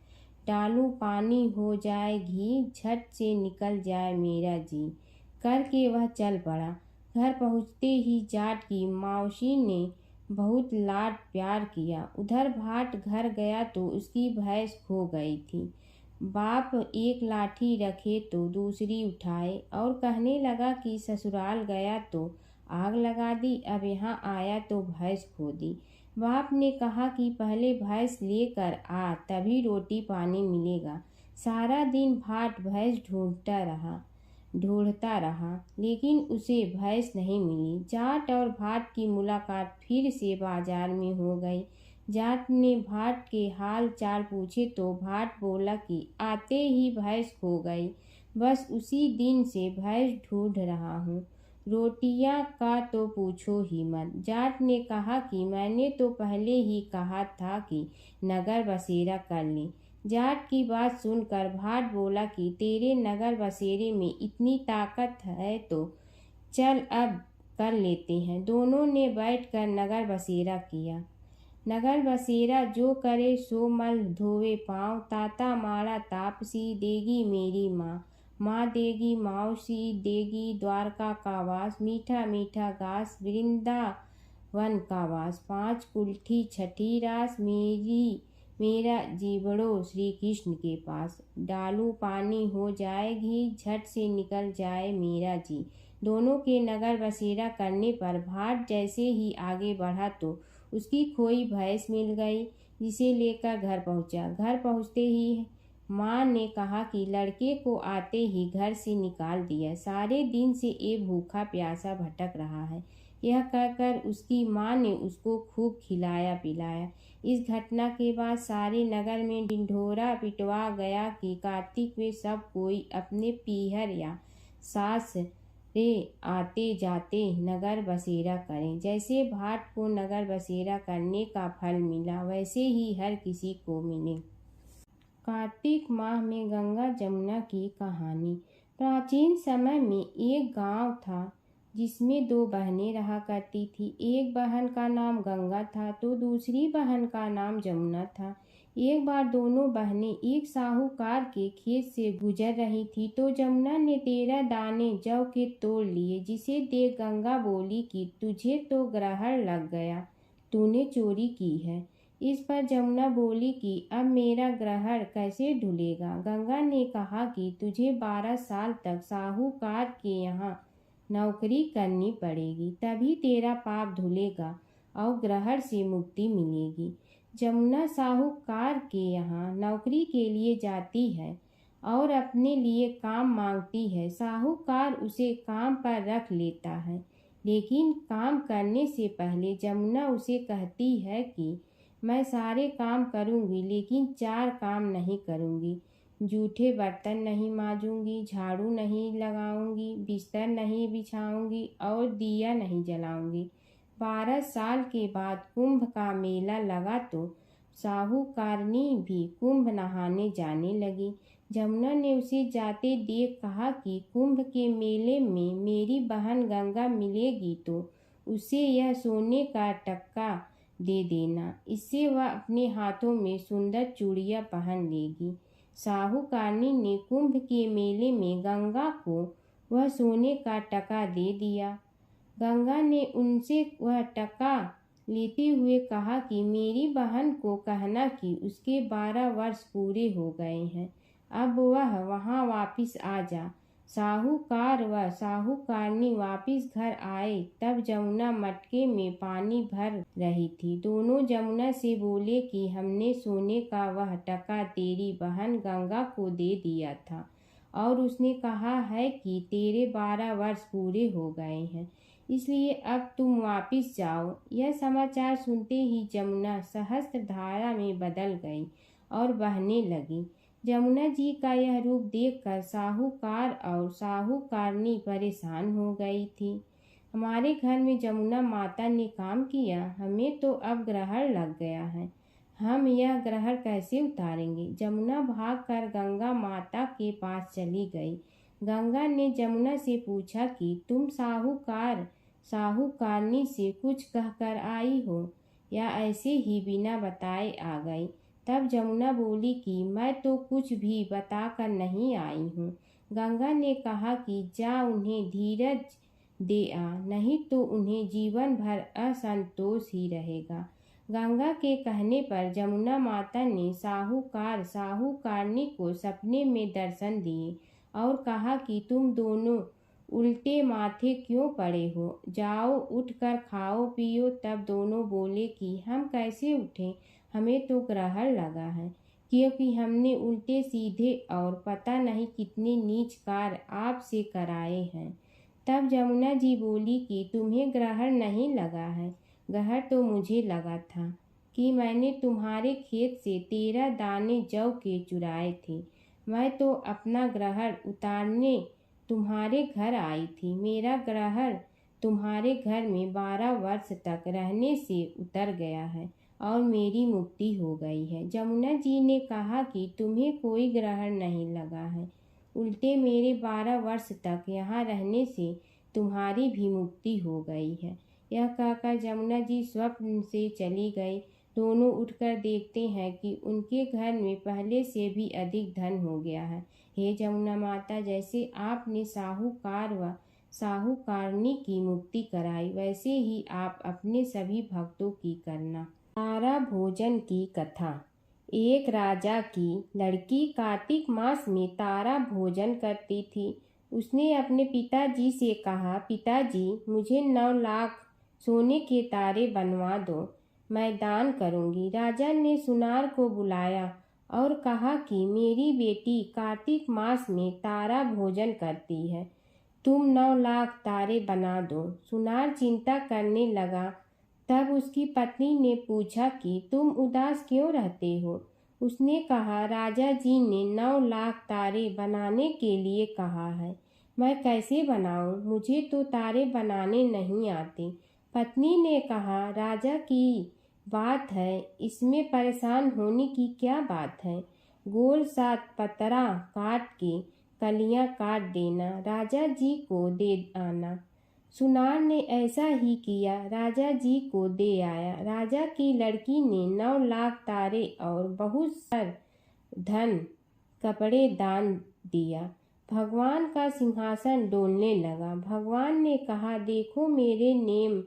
डालूं पानी हो जाए घी, झट से निकल जाए मेरा जी। करके वह चल पड़ा। घर पहुँचते ही जाट की मौसी ने बहुत लाड प्यार किया। उधर भाट घर गया तो उसकी भैंस खो गई थी। बाप एक लाठी रखे तो दूसरी उठाए और कहने लगा कि ससुराल गया तो आग लगा दी, अब यहाँ आया तो भैंस खो दी। बाप ने कहा कि पहले भैंस लेकर आ, तभी रोटी पानी मिलेगा। सारा दिन भाट भैंस ढूंढता रहा, लेकिन उसे भैंस नहीं मिली। जाट और भाट की मुलाकात फिर से बाजार में हो गई। जाट ने भाट के हाल चाल पूछे तो भाट बोला कि आते ही भैंस खो गई, बस उसी दिन से भैंस ढूंढ रहा हूँ। रोटियां का तो पूछो ही मत। जाट ने कहा कि मैंने तो पहले ही कहा था कि नगर बसेरा कर ले। जाट की बात सुनकर भाट बोला कि तेरे नगर बसेरे में इतनी ताकत है तो चल अब कर लेते हैं। दोनों ने बैठकर नगर बसेरा किया। नगर बसेरा जो करे सो मल धोवे पाँव, ताता मारा तापसी देगी मेरी माँ। माँ देगी मौसी देगी द्वारका का वास, मीठा मीठा घास वृंदावन का वास। 5 कुल्ठी छठी रास, मेरा जीवड़ो श्री कृष्ण के पास। डालू पानी हो जाए घी, झट से निकल जाए मेरा जी। दोनों के नगर बसेरा करने पर भाट जैसे ही आगे बढ़ा तो उसकी खोई भैंस मिल गई, जिसे लेकर घर पहुंचा। घर पहुंचते ही माँ ने कहा कि लड़के को आते ही घर से निकाल दिया, सारे दिन से ये भूखा प्यासा भटक रहा है। यह कहकर उसकी माँ ने उसको खूब खिलाया पिलाया। इस घटना के बाद सारे नगर में ढिंढोरा पिटवा गया कि कार्तिक में सब कोई अपने पीहर या सास रे आते जाते नगर बसेरा करें। जैसे भाट को नगर बसेरा करने का फल मिला, वैसे ही हर किसी को मिले। कार्तिक माह में गंगा जमुना की कहानी। प्राचीन समय में एक गांव था जिसमें 2 बहनें रहा करती थी। एक बहन का नाम गंगा था तो दूसरी बहन का नाम जमुना था। एक बार दोनों बहनें एक साहूकार के खेत से गुजर रही थी तो जमुना ने 13 दाने जौ के तोड़ लिए, जिसे देख गंगा बोली कि तुझे तो ग्रहण लग गया, तूने चोरी की है। इस पर जमुना बोली कि अब मेरा ग्रहण कैसे धुलेगा। गंगा ने कहा कि तुझे 12 साल तक साहूकार के यहाँ नौकरी करनी पड़ेगी, तभी तेरा पाप धुलेगा और ग्रहण से मुक्ति मिलेगी। जमुना साहूकार के यहाँ नौकरी के लिए जाती है और अपने लिए काम मांगती है। साहूकार उसे काम पर रख लेता है, लेकिन काम करने से पहले जमुना उसे कहती है कि मैं सारे काम करूंगी, लेकिन 4 काम नहीं करूंगी। जूठे बर्तन नहीं मांजूंगी, झाड़ू नहीं लगाऊंगी, बिस्तर नहीं बिछाऊंगी और दिया नहीं जलाऊंगी। 12 साल के बाद कुंभ का मेला लगा तो साहूकारनी भी कुंभ नहाने जाने लगी। जमुना ने उसे जाते देख कहा कि कुंभ के मेले में मेरी बहन गंगा मिलेगी तो उसे यह सोने का टक्का दे देना, इससे वह अपने हाथों में सुंदर चूड़ियां पहन लेगी। साहूकारनी ने कुंभ के मेले में गंगा को वह सोने का टका दे दिया। गंगा ने उनसे वह टका लेते हुए कहा कि मेरी बहन को कहना कि उसके 12 वर्ष पूरे हो गए हैं, अब वह वहाँ वापिस आ जा। साहूकार व साहूकारनी वापिस घर आए तब जमुना मटके में पानी भर रही थी। दोनों जमुना से बोले कि हमने सोने का वह टका तेरी बहन गंगा को दे दिया था और उसने कहा है कि तेरे 12 वर्ष पूरे हो गए हैं, इसलिए अब तुम वापिस जाओ। यह समाचार सुनते ही जमुना सहस्त्र धारा में बदल गई और बहने लगी। जमुना जी का यह रूप देखकर साहूकार और साहूकारनी परेशान हो गई थी। हमारे घर में जमुना माता ने काम किया, हमें तो अब ग्रहण लग गया है, हम यह ग्रहण कैसे उतारेंगे। जमुना भागकर गंगा माता के पास चली गई। गंगा ने जमुना से पूछा कि तुम साहूकारनी से कुछ कहकर आई हो या ऐसे ही बिना बताए आ गई। तब जमुना बोली कि मैं तो कुछ भी बताकर नहीं आई हूँ। गंगा ने कहा कि जा उन्हें धीरज दे आ, नहीं तो उन्हें जीवन भर असंतोष ही रहेगा। गंगा के कहने पर जमुना माता ने साहूकारनी को सपने में दर्शन दिए और कहा कि तुम दोनों उल्टे माथे क्यों पड़े हो, जाओ उठकर खाओ पियो। तब दोनों बोले कि हम कैसे उठें, हमें तो ग्रहण लगा है, क्योंकि हमने उल्टे सीधे और पता नहीं कितने नीच कार्य आपसे कराए हैं। तब जमुना जी बोली कि तुम्हें ग्रहण नहीं लगा है, ग्रहण तो मुझे लगा था कि मैंने तुम्हारे खेत से 13 दाने जौ के चुराए थे। मैं तो अपना ग्रहण उतारने तुम्हारे घर आई थी। मेरा ग्रहण तुम्हारे घर में 12 वर्ष तक रहने से उतर गया है और मेरी मुक्ति हो गई है। जमुना जी ने कहा कि तुम्हें कोई ग्रहण नहीं लगा है, उल्टे मेरे 12 वर्ष तक यहाँ रहने से तुम्हारी भी मुक्ति हो गई है। यह कहकर जमुना जी स्वप्न से चली गई। दोनों उठकर देखते हैं कि उनके घर में पहले से भी अधिक धन हो गया है। हे जमुना माता, जैसे आपने साहूकार व साहूकारनी की मुक्ति कराई, वैसे ही आप अपने सभी भक्तों की करना। तारा भोजन की कथा। एक राजा की लड़की कार्तिक मास में तारा भोजन करती थी। उसने अपने पिताजी से कहा, पिताजी मुझे 9 लाख सोने के तारे बनवा दो, मैं दान करूंगी। राजा ने सुनार को बुलाया और कहा कि मेरी बेटी कार्तिक मास में तारा भोजन करती है, तुम 9 लाख तारे बना दो। सुनार चिंता करने लगा। तब उसकी पत्नी ने पूछा कि तुम उदास क्यों रहते हो। उसने कहा, राजा जी ने 9 लाख तारे बनाने के लिए कहा है, मैं कैसे बनाऊं, मुझे तो तारे बनाने नहीं आते। पत्नी ने कहा, राजा की बात है, इसमें परेशान होने की क्या बात है। गोल 7 पतरा काट के कलियां काट देना, राजा जी को दे आना। सुनार ने ऐसा ही किया, राजा जी को दे आया। राजा की लड़की ने 9 लाख तारे और बहुत सार धन कपड़े दान दिया। भगवान का सिंहासन डोलने लगा। भगवान ने कहा, देखो मेरे नेम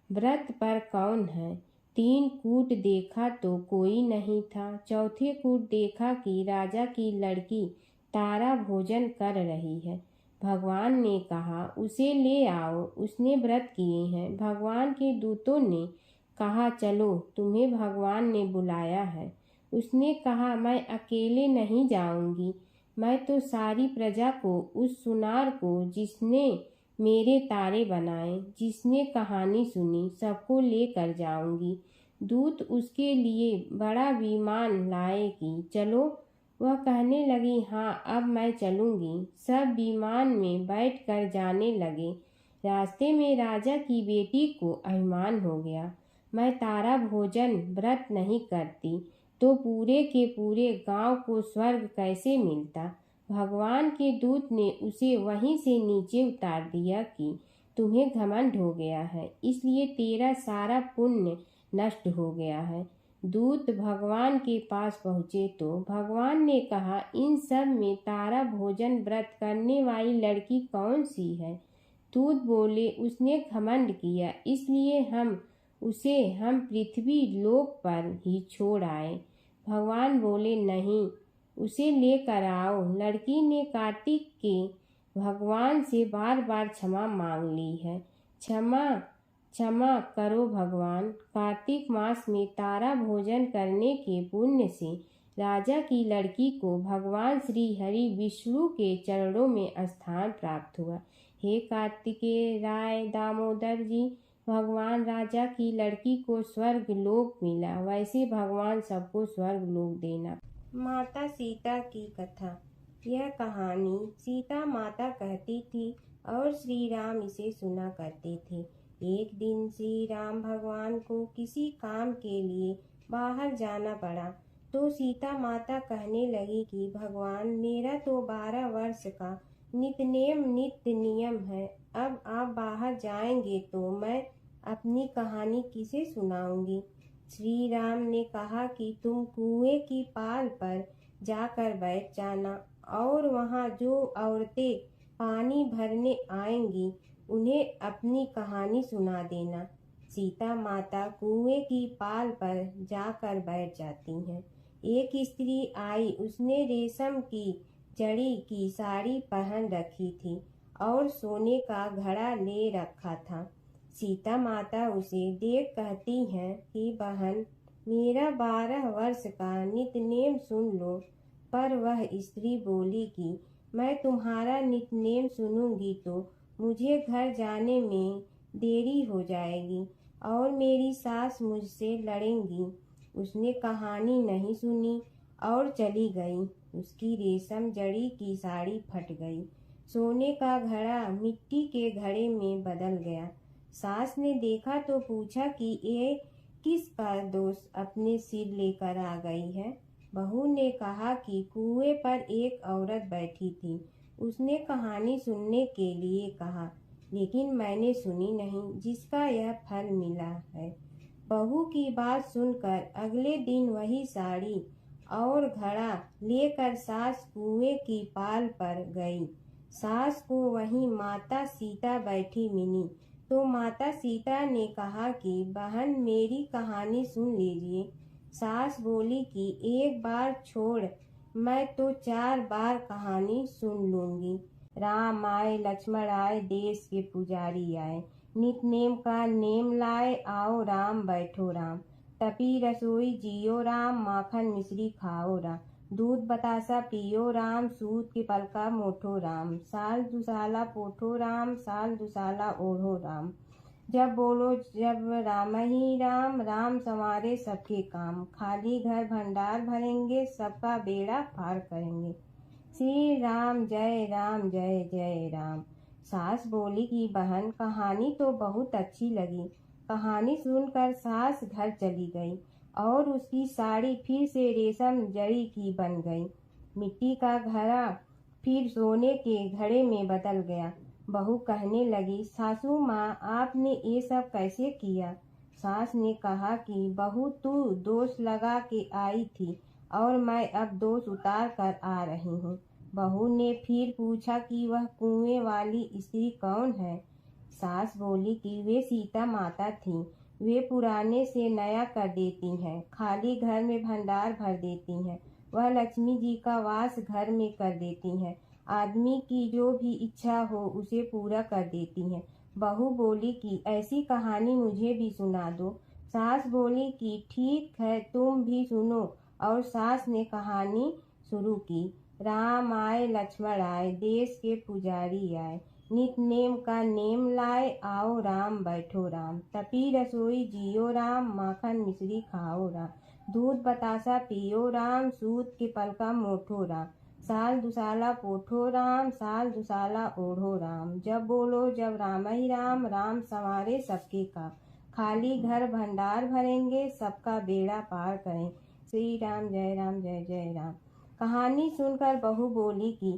व्रत पर कौन है। 3 कूट देखा तो कोई नहीं था। चौथे कूट देखा कि राजा की लड़की तारा भोजन कर रही है। भगवान ने कहा, उसे ले आओ, उसने व्रत किए हैं। भगवान के दूतों ने कहा, चलो तुम्हें भगवान ने बुलाया है। उसने कहा, मैं अकेले नहीं जाऊंगी, मैं तो सारी प्रजा को, उस सुनार को जिसने मेरे तारे बनाए, जिसने कहानी सुनी, सबको लेकर जाऊंगी। दूत उसके लिए बड़ा विमान लाएगी, चलो। वह कहने लगी, हाँ अब मैं चलूंगी। सब विमान में बैठकर जाने लगे। रास्ते में राजा की बेटी को अभिमान हो गया, मैं तारा भोजन व्रत नहीं करती तो पूरे के पूरे गांव को स्वर्ग कैसे मिलता। भगवान के दूत ने उसे वहीं से नीचे उतार दिया कि तुम्हें घमंड हो गया है, इसलिए तेरा सारा पुण्य नष्ट हो गया है। दूत भगवान के पास पहुँचे तो भगवान ने कहा, इन सब में तारा भोजन व्रत करने वाली लड़की कौन सी है। दूत बोले, उसने घमंड किया, इसलिए हम पृथ्वी लोक पर ही छोड़ आए। भगवान बोले, नहीं, उसे लेकर आओ। लड़की ने कार्तिक के भगवान से बार बार क्षमा मांग ली है। क्षमा करो भगवान। कार्तिक मास में तारा भोजन करने के पुण्य से राजा की लड़की को भगवान श्री हरि विष्णु के चरणों में स्थान प्राप्त हुआ। हे कार्तिकेय राय दामोदर जी, भगवान राजा की लड़की को स्वर्ग लोक मिला, वैसे भगवान सबको स्वर्ग लोक देना। माता सीता की कथा। यह कहानी सीता माता कहती थी और श्री राम इसे सुना करते थे। एक दिन श्री राम भगवान को किसी काम के लिए बाहर जाना पड़ा। तो सीता माता कहने लगी कि भगवान, मेरा तो 12 वर्ष का नित्य नियम है। अब आप बाहर जाएंगे तो मैं अपनी कहानी किसे सुनाऊंगी। श्री राम ने कहा कि तुम कुएं की पाल पर जाकर बैठ जाना और वहाँ जो औरतें पानी भरने आएंगी उन्हें अपनी कहानी सुना देना। सीता माता कुएं की पाल पर जाकर बैठ जाती हैं। एक स्त्री आई, उसने रेशम की जड़ी की साड़ी पहन रखी थी और सोने का घड़ा ले रखा था। सीता माता उसे देख कहती हैं कि बहन, मेरा 12 वर्ष का नित्यनेम सुन लो। पर वह स्त्री बोली कि मैं तुम्हारा नित्यनेम सुनूंगी तो मुझे घर जाने में देरी हो जाएगी और मेरी सास मुझसे लड़ेंगी। उसने कहानी नहीं सुनी और चली गई। उसकी रेशम जड़ी की साड़ी फट गई। सोने का घड़ा मिट्टी के घड़े में बदल गया। सास ने देखा तो पूछा कि ये किसका दोष अपने सिर लेकर आ गई है। बहू ने कहा कि कुएं पर एक औरत बैठी थी। उसने कहानी सुनने के लिए कहा, लेकिन मैंने सुनी नहीं, जिसका यह फल मिला है। बहू की बात सुनकर अगले दिन वही साड़ी और घड़ा लेकर सास कुएं की पाल पर गई। सास को वहीं माता सीता बैठी मिली तो माता सीता ने कहा कि बहन, मेरी कहानी सुन लीजिए। सास बोली कि एक बार छोड़, मैं तो 4 बार कहानी सुन लूंगी। राम आए, लक्ष्मण आए, देश के पुजारी आए, नित नेम का नेम लाए, आओ राम बैठो राम। तपी रसोई जियो राम, माखन मिश्री खाओ राम। दूध बतासा पियो राम, सूत के पलका मोठो राम। साल दुसाला पोठो राम, साल दुसाला ओढ़ो राम। जब बोलो जब राम ही राम, राम संवारे सबके काम। खाली घर भंडार भरेंगे, सबका बेड़ा पार करेंगे। श्री राम जय राम जय जय राम। सास बोली कि बहन, कहानी तो बहुत अच्छी लगी। कहानी सुनकर सास घर चली गई और उसकी साड़ी फिर से रेशम जड़ी की बन गई। मिट्टी का घड़ा फिर सोने के घड़े में बदल गया। बहू कहने लगी, सासू माँ, आपने ये सब कैसे किया। सास ने कहा कि बहू, तू दोष लगा के आई थी और मैं अब दोष उतार कर आ रही हूँ। बहू ने फिर पूछा कि वह कुएं वाली स्त्री कौन है। सास बोली कि वे सीता माता थीं। वे पुराने से नया कर देती हैं, खाली घर में भंडार भर देती हैं। वह लक्ष्मी जी का वास घर में कर देती हैं। आदमी की जो भी इच्छा हो उसे पूरा कर देती हैं। बहू बोली कि ऐसी कहानी मुझे भी सुना दो। सास बोली कि ठीक है, तुम भी सुनो। और सास ने कहानी शुरू की। राम आए, लक्ष्मण आए, देश के पुजारी आए, नित नेम का नेम लाए, आओ राम बैठो राम। तपी रसोई जियो राम, माखन मिश्री खाओ राम। दूध बतासा पियो राम, सूत के पलका मोठो राम। साल दुसाला पोठो राम, साल दुसाला ओढ़ो राम। जब बोलो जब राम ही राम, राम संवारे सबके काम। खाली घर भंडार भरेंगे, सबका बेड़ा पार करें। श्री राम जय जय राम। कहानी सुनकर बहू बोली कि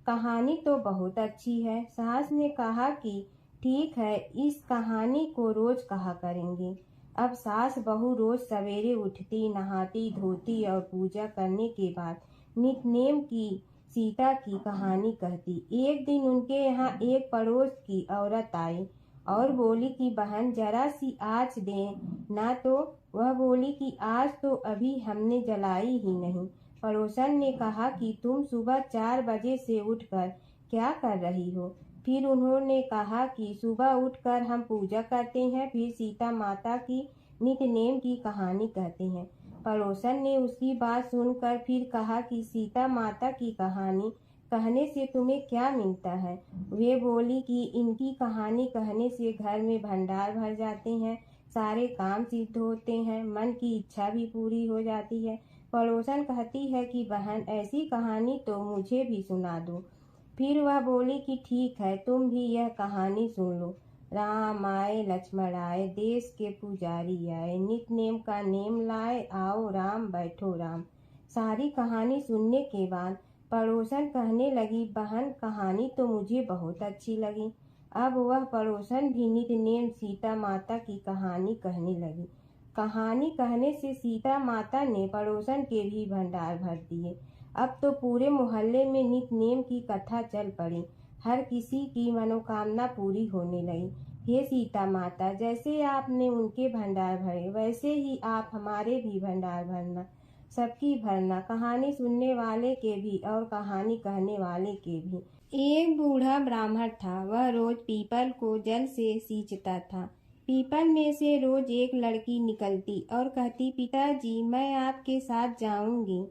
कहानी तो बहुत अच्छी है। सास ने कहा कि ठीक है, इस कहानी को रोज कहा करेंगे। अब सास बहू रोज सवेरे उठती, नहाती धोती और पूजा करने के बाद नित्य की सीता की कहानी कहती। एक दिन उनके यहाँ एक पड़ोस की औरत आई और बोली कि बहन, जरा सी आँच दे ना। तो वह बोली कि आज तो अभी हमने जलाई ही नहीं। पड़ोसन ने कहा कि तुम सुबह 4 बजे से उठकर क्या कर रही हो। फिर उन्होंने कहा कि सुबह उठकर हम पूजा करते हैं, फिर सीता माता की नित्य नेम की कहानी कहते हैं। पड़ोसन ने उसकी बात सुनकर फिर कहा कि सीता माता की कहानी कहने से तुम्हें क्या मिलता है। वे बोली कि इनकी कहानी कहने से घर में भंडार भर जाते हैं, सारे काम सिद्ध होते हैं, मन की इच्छा भी पूरी हो जाती है। पड़ोसन कहती है कि बहन, ऐसी कहानी तो मुझे भी सुना दो। फिर वह बोली कि ठीक है, तुम भी यह कहानी सुन लो। राम आए लक्ष्मण आए, देश के पुजारी आए, नित नेम का नेम लाए, आओ राम बैठो राम। सारी कहानी सुनने के बाद पड़ोसन कहने लगी, बहन कहानी तो मुझे बहुत अच्छी लगी। अब वह पड़ोसन भी नित नेम सीता माता की कहानी कहने लगी। कहानी कहने से सीता माता ने पड़ोसन के भी भंडार भर दिए। अब तो पूरे मोहल्ले में नित नेम की कथा चल पड़ी। हर किसी की मनोकामना पूरी होने लगी। हे सीता माता, जैसे आपने उनके भंडार भरे, वैसे ही आप हमारे भी भंडार भरना, सबकी भरना, कहानी सुनने वाले के भी और कहानी कहने वाले के भी। एक बूढ़ा ब्राह्मण था। वह रोज पीपल को जल से सींचता था। पीपल में से रोज एक लड़की निकलती और कहती, पिताजी मैं आपके साथ जाऊंगी।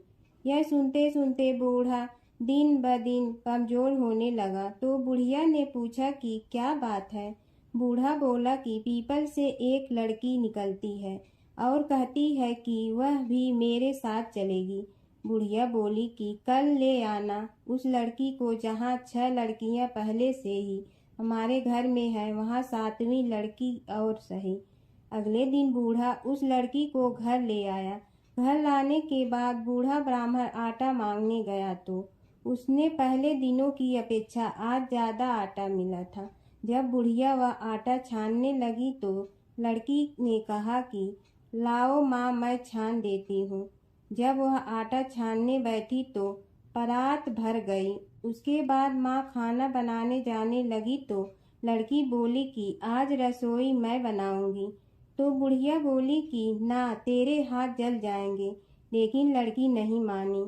यह सुनते सुनते बूढ़ा दिन ब दिन कमजोर होने लगा। तो बुढ़िया ने पूछा कि क्या बात है। बूढ़ा बोला कि पीपल से एक लड़की निकलती है और कहती है कि वह भी मेरे साथ चलेगी। बुढ़िया बोली कि कल ले आना उस लड़की को, जहाँ 6 लड़कियां पहले से ही हमारे घर में है, वहाँ 7वीं लड़की और सही। अगले दिन बूढ़ा उस लड़की को घर ले आया। घर लाने के बाद बूढ़ा ब्राह्मण आटा मांगने गया तो उसने पहले दिनों की अपेक्षा आज ज्यादा आटा मिला था। जब बुढ़िया वह आटा छानने लगी तो लड़की ने कहा कि लाओ माँ, मैं छान देती हूँ। जब वह आटा छानने बैठी तो परात भर गई। उसके बाद माँ खाना बनाने जाने लगी तो लड़की बोली कि आज रसोई मैं बनाऊंगी। तो बुढ़िया बोली कि ना, तेरे हाथ जल जाएंगे। लेकिन लड़की नहीं मानी।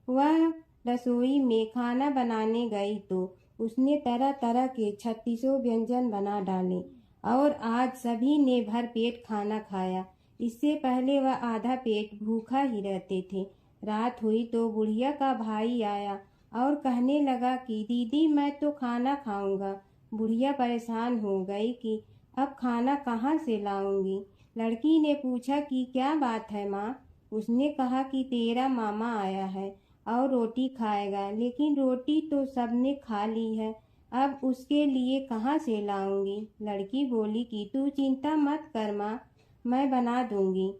वह रसोई में खाना बनाने गई तो उसने तरह तरह के 36 व्यंजन बना डाले और आज सभी ने भर पेट खाना खाया। इससे पहले वह आधा पेट भूखा ही रहते थे। रात हुई तो बुढ़िया का भाई आया और कहने लगा कि दीदी मैं तो खाना खाऊंगा। बुढ़िया परेशान हो गई कि अब खाना कहाँ से लाऊंगी। लड़की ने पूछा कि क्या बात है माँ। उसने कहा कि तेरा मामा आया है और रोटी खाएगा, लेकिन रोटी तो सबने खा ली है, अब उसके लिए कहाँ से लाऊंगी। लड़की बोली कि तू चिंता मत कर माँ, मैं बना दूंगी।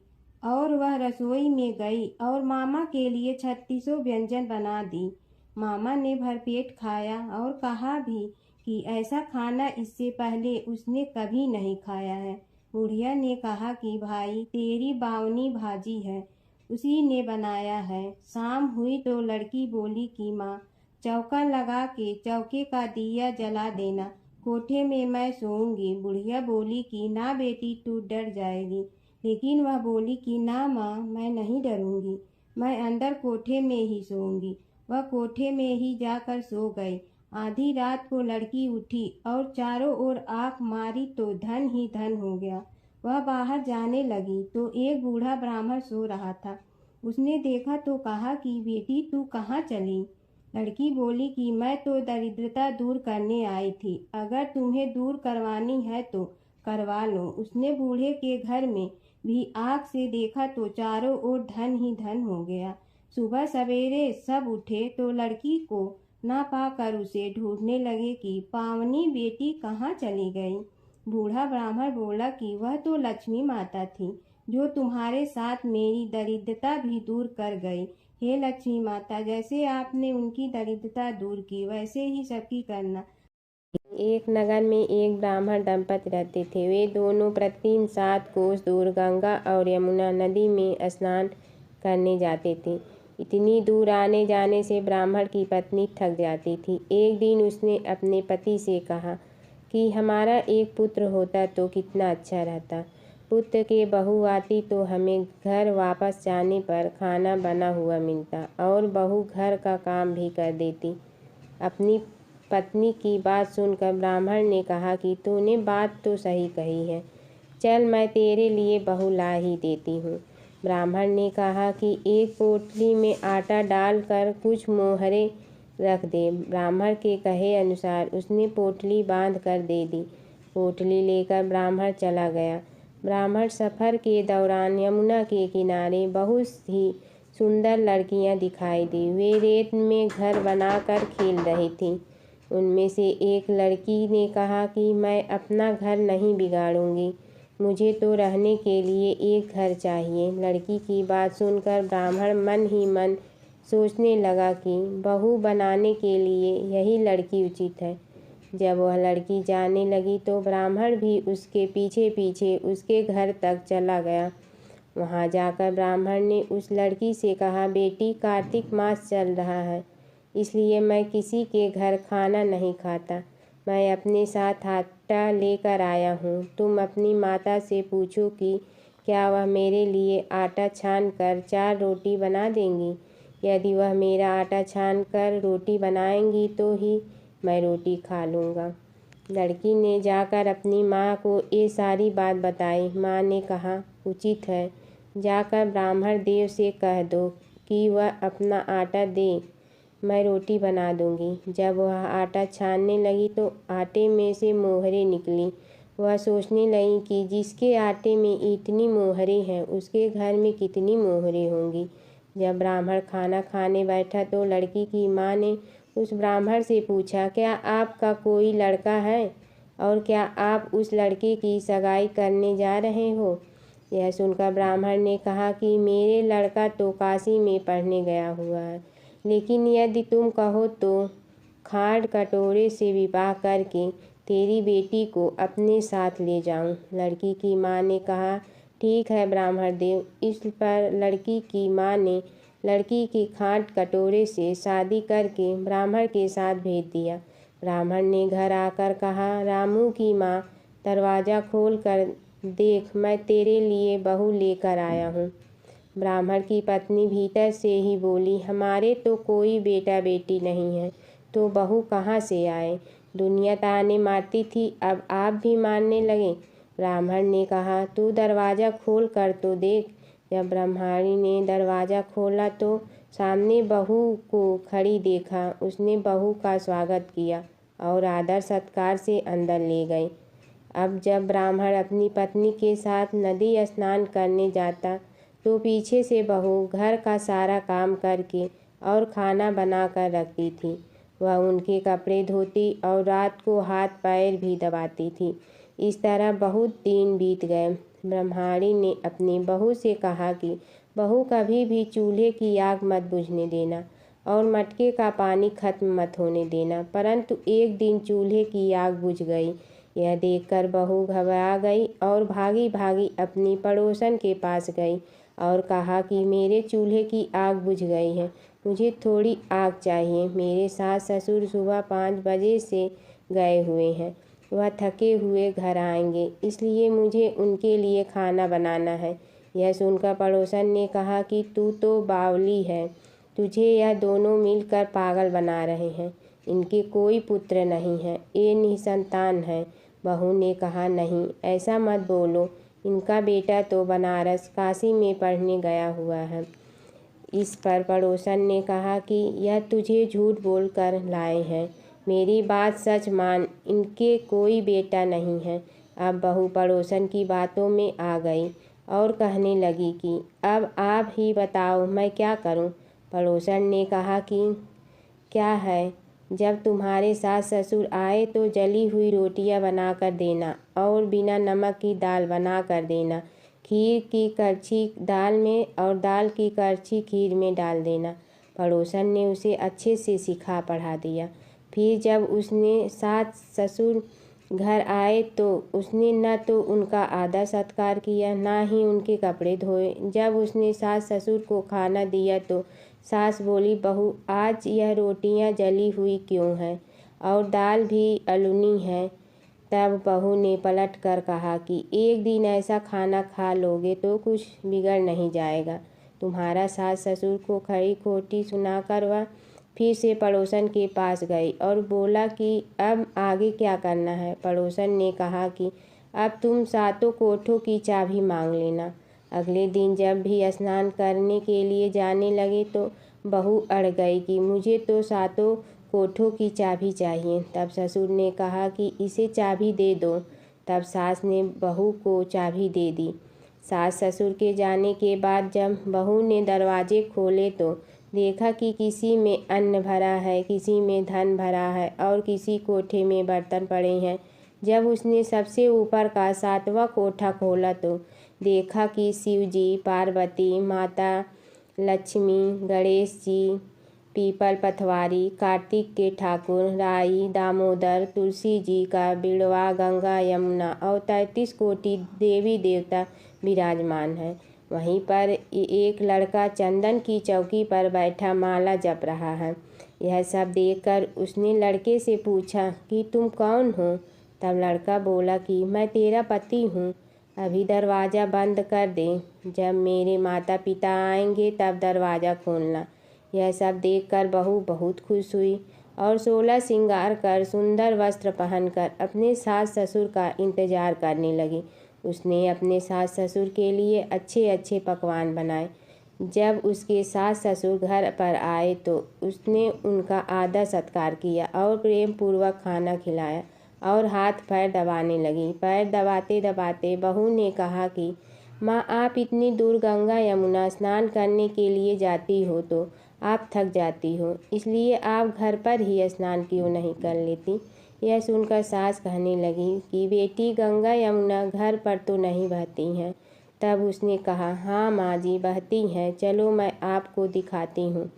और वह रसोई में गई और मामा के लिए 36 व्यंजन बना दी। मामा ने भरपेट खाया और कहा भी कि ऐसा खाना इससे पहले उसने कभी नहीं खाया है। बुढ़िया ने कहा कि भाई तेरी बावनी भाजी है, उसी ने बनाया है। शाम हुई तो लड़की बोली कि माँ चौका लगा के चौके का दिया जला देना, कोठे में मैं सोऊंगी। बुढ़िया बोली कि ना बेटी, तू डर जाएगी। लेकिन वह बोली कि ना माँ, मैं नहीं डरूंगी, मैं अंदर कोठे में ही सोऊंगी। वह कोठे में ही जाकर सो गई। आधी रात को लड़की उठी और चारों ओर आंख मारी तो धन ही धन हो गया। वह बाहर जाने लगी तो एक बूढ़ा ब्राह्मण सो रहा था। उसने देखा तो कहा कि बेटी तू कहाँ चली। लड़की बोली कि मैं तो दरिद्रता दूर करने आई थी, अगर तुम्हें दूर करवानी है तो करवा लो। उसने बूढ़े के घर में भी आँख से देखा तो चारों ओर धन ही धन हो गया। सुबह सवेरे सब उठे तो लड़की को ना पाकर उसे ढूंढने लगे कि पावनी बेटी कहाँ चली गई। बूढ़ा ब्राह्मण बोला कि वह तो लक्ष्मी माता थी, जो तुम्हारे साथ मेरी दरिद्रता भी दूर कर गई। हे लक्ष्मी माता, जैसे आपने उनकी दरिद्रता दूर की, वैसे ही सबकी करना। एक नगर में एक ब्राह्मण दंपति रहते थे। वे दोनों प्रतिदिन 7 कोस दूर गंगा और यमुना नदी में स्नान करने जाते थे। इतनी दूर आने जाने से ब्राह्मण की पत्नी थक जाती थी। एक दिन उसने अपने पति से कहा कि हमारा एक पुत्र होता तो कितना अच्छा रहता। पुत्र के बहू आती तो हमें घर वापस जाने पर खाना बना हुआ मिलता और बहू घर का काम भी कर देती। अपनी पत्नी की बात सुनकर ब्राह्मण ने कहा कि तूने बात तो सही कही है, चल मैं तेरे लिए बहू ला ही देती हूँ। ब्राह्मण ने कहा कि एक पोटली में आटा डालकर कुछ मोहरे रख दे। ब्राह्मण के कहे अनुसार उसने पोटली बांध कर दे दी। पोटली लेकर ब्राह्मण चला गया। ब्राह्मण सफ़र के दौरान यमुना के किनारे बहुत ही सुंदर लड़कियां दिखाई दी। वे रेत में घर बनाकर खेल रही थीं। उनमें से एक लड़की ने कहा कि मैं अपना घर नहीं बिगाड़ूंगी, मुझे तो रहने के लिए एक घर चाहिए। लड़की की बात सुनकर ब्राह्मण मन ही मन सोचने लगा कि बहू बनाने के लिए यही लड़की उचित है। जब वह लड़की जाने लगी तो ब्राह्मण भी उसके पीछे पीछे उसके घर तक चला गया। वहां जाकर ब्राह्मण ने उस लड़की से कहा, बेटी, कार्तिक मास चल रहा है, इसलिए मैं किसी के घर खाना नहीं खाता। मैं अपने साथ आटा लेकर आया हूँ। तुम अपनी माता से पूछो कि क्या वह मेरे लिए आटा छान कर 4 रोटी बना देंगी। यदि वह मेरा आटा छान कर रोटी बनाएंगी तो ही मैं रोटी खा लूँगा। लड़की ने जाकर अपनी माँ को ये सारी बात बताई। माँ ने कहा, उचित है, जाकर ब्राह्मण देव से कह दो कि वह अपना आटा दे, मैं रोटी बना दूंगी। जब वह आटा छानने लगी तो आटे में से मोहरें निकली। वह सोचने लगी कि जिसके आटे में इतनी मोहरें हैं उसके घर में कितनी मोहरें होंगी। जब ब्राह्मण खाना खाने बैठा तो लड़की की माँ ने उस ब्राह्मण से पूछा, क्या आपका कोई लड़का है और क्या आप उस लड़के की सगाई करने जा रहे हो। यह सुनकर ब्राह्मण ने कहा कि मेरे लड़का तो काशी में पढ़ने गया हुआ है, लेकिन यदि तुम कहो तो खाड़ कटोरे से विवाह करके तेरी बेटी को अपने साथ ले जाऊं। लड़की की माँ ने कहा, ठीक है ब्राह्मण देव। इस पर लड़की की माँ ने लड़की की खाट कटोरे से शादी करके ब्राह्मण के साथ भेज दिया। ब्राह्मण ने घर आकर कहा, रामू की माँ, दरवाज़ा खोल कर देख, मैं तेरे लिए बहू लेकर आया हूँ। ब्राह्मण की पत्नी भीतर से ही बोली, हमारे तो कोई बेटा बेटी नहीं है, तो बहू कहाँ से आए। दुनिया ताने मारती थी, अब आप भी मारने लगे। ब्राह्मण ने कहा, तू दरवाज़ा खोल कर तो देख। जब ब्रह्मचारी ने दरवाज़ा खोला तो सामने बहू को खड़ी देखा। उसने बहू का स्वागत किया और आदर सत्कार से अंदर ले गए। अब जब ब्राह्मण अपनी पत्नी के साथ नदी स्नान करने जाता तो पीछे से बहू घर का सारा काम करके और खाना बना कर रखती थी। वह उनके कपड़े धोती और रात को हाथ पैर भी दबाती थी। इस तरह बहुत दिन बीत गए। ब्रह्मचारी ने अपनी बहू से कहा कि बहू, कभी भी चूल्हे की आग मत बुझने देना और मटके का पानी खत्म मत होने देना। परंतु एक दिन चूल्हे की आग बुझ गई। यह देखकर बहू घबरा गई और भागी भागी अपनी पड़ोसन के पास गई और कहा कि मेरे चूल्हे की आग बुझ गई है, मुझे थोड़ी आग चाहिए। मेरे सास ससुर सुबह 5 बजे से गए हुए हैं, वह थके हुए घर आएंगे, इसलिए मुझे उनके लिए खाना बनाना है। यह सुनकर पड़ोसन ने कहा कि तू तो बावली है, तुझे यह दोनों मिलकर पागल बना रहे हैं। इनके कोई पुत्र नहीं है, ये निसंतान है। बहू ने कहा, नहीं, ऐसा मत बोलो, इनका बेटा तो बनारस काशी में पढ़ने गया हुआ है। इस पर पड़ोसन ने कहा कि यह तुझे झूठ बोलकर लाए हैं, मेरी बात सच मान, इनके कोई बेटा नहीं है। अब बहू पड़ोसन की बातों में आ गई और कहने लगी कि अब आप ही बताओ मैं क्या करूं। पड़ोसन ने कहा कि क्या है, जब तुम्हारे सास ससुर आए तो जली हुई रोटियां बना कर देना और बिना नमक की दाल बना कर देना। खीर की करछी दाल में और दाल की करछी खीर में डाल देना। पड़ोसन ने उसे अच्छे से सिखा पढ़ा दिया। फिर जब उसने सास ससुर घर आए तो उसने न तो उनका आदर सत्कार किया, ना ही उनके कपड़े धोए। जब उसने सास ससुर को खाना दिया तो सास बोली, बहू, आज यह रोटियां जली हुई क्यों हैं और दाल भी अलूनी है। तब बहू ने पलट कर कहा कि एक दिन ऐसा खाना खा लोगे तो कुछ बिगड़ नहीं जाएगा। तुम्हारा सास ससुर को खरी खोटी सुनाकर वह फिर से पड़ोसन के पास गई और बोला कि अब आगे क्या करना है। पड़ोसन ने कहा कि अब तुम 7 कोठों की चाबी मांग लेना। अगले दिन जब भी स्नान करने के लिए जाने लगे तो बहू अड़ गई कि मुझे तो 7 कोठों की चाबी चाहिए। तब ससुर ने कहा कि इसे चाबी दे दो। तब सास ने बहू को चाबी दे दी। सास ससुर के जाने के बाद जब बहू ने दरवाजे खोले तो देखा कि किसी में अन्न भरा है, किसी में धन भरा है और किसी कोठे में बर्तन पड़े हैं। जब उसने सबसे ऊपर का 7वां कोठा खोला तो देखा कि शिव जी, पार्वती माता, लक्ष्मी, गणेश जी, पीपल पथवारी, कार्तिक के ठाकुर, राई, दामोदर, तुलसी जी का बिड़वा, गंगा, यमुना और 33 कोटि देवी देवता विराजमान है। वहीं पर एक लड़का चंदन की चौकी पर बैठा माला जप रहा है। यह सब देखकर उसने लड़के से पूछा कि तुम कौन हो? तब लड़का बोला कि मैं तेरा पति हूँ। अभी दरवाज़ा बंद कर दे, जब मेरे माता पिता आएंगे तब दरवाज़ा खोलना। यह सब देखकर बहू बहुत खुश हुई और 16 श्रृंगार कर सुंदर वस्त्र पहनकर अपने सास ससुर का इंतजार करने लगी। उसने अपने सास ससुर के लिए अच्छे अच्छे पकवान बनाए। जब उसके सास ससुर घर पर आए तो उसने उनका आदर सत्कार किया और प्रेम पूर्वक खाना खिलाया और हाथ पैर दबाने लगी। पैर दबाते दबाते बहू ने कहा कि माँ, आप इतनी दूर गंगा यमुना स्नान करने के लिए जाती हो तो आप थक जाती हो, इसलिए आप घर पर ही स्नान क्यों नहीं कर लेती? यह सुनकर सास कहने लगी कि बेटी, गंगा यमुना घर पर तो नहीं बहती हैं। तब उसने कहा, हाँ माँ जी, बहती हैं, चलो मैं आपको दिखाती हूँ।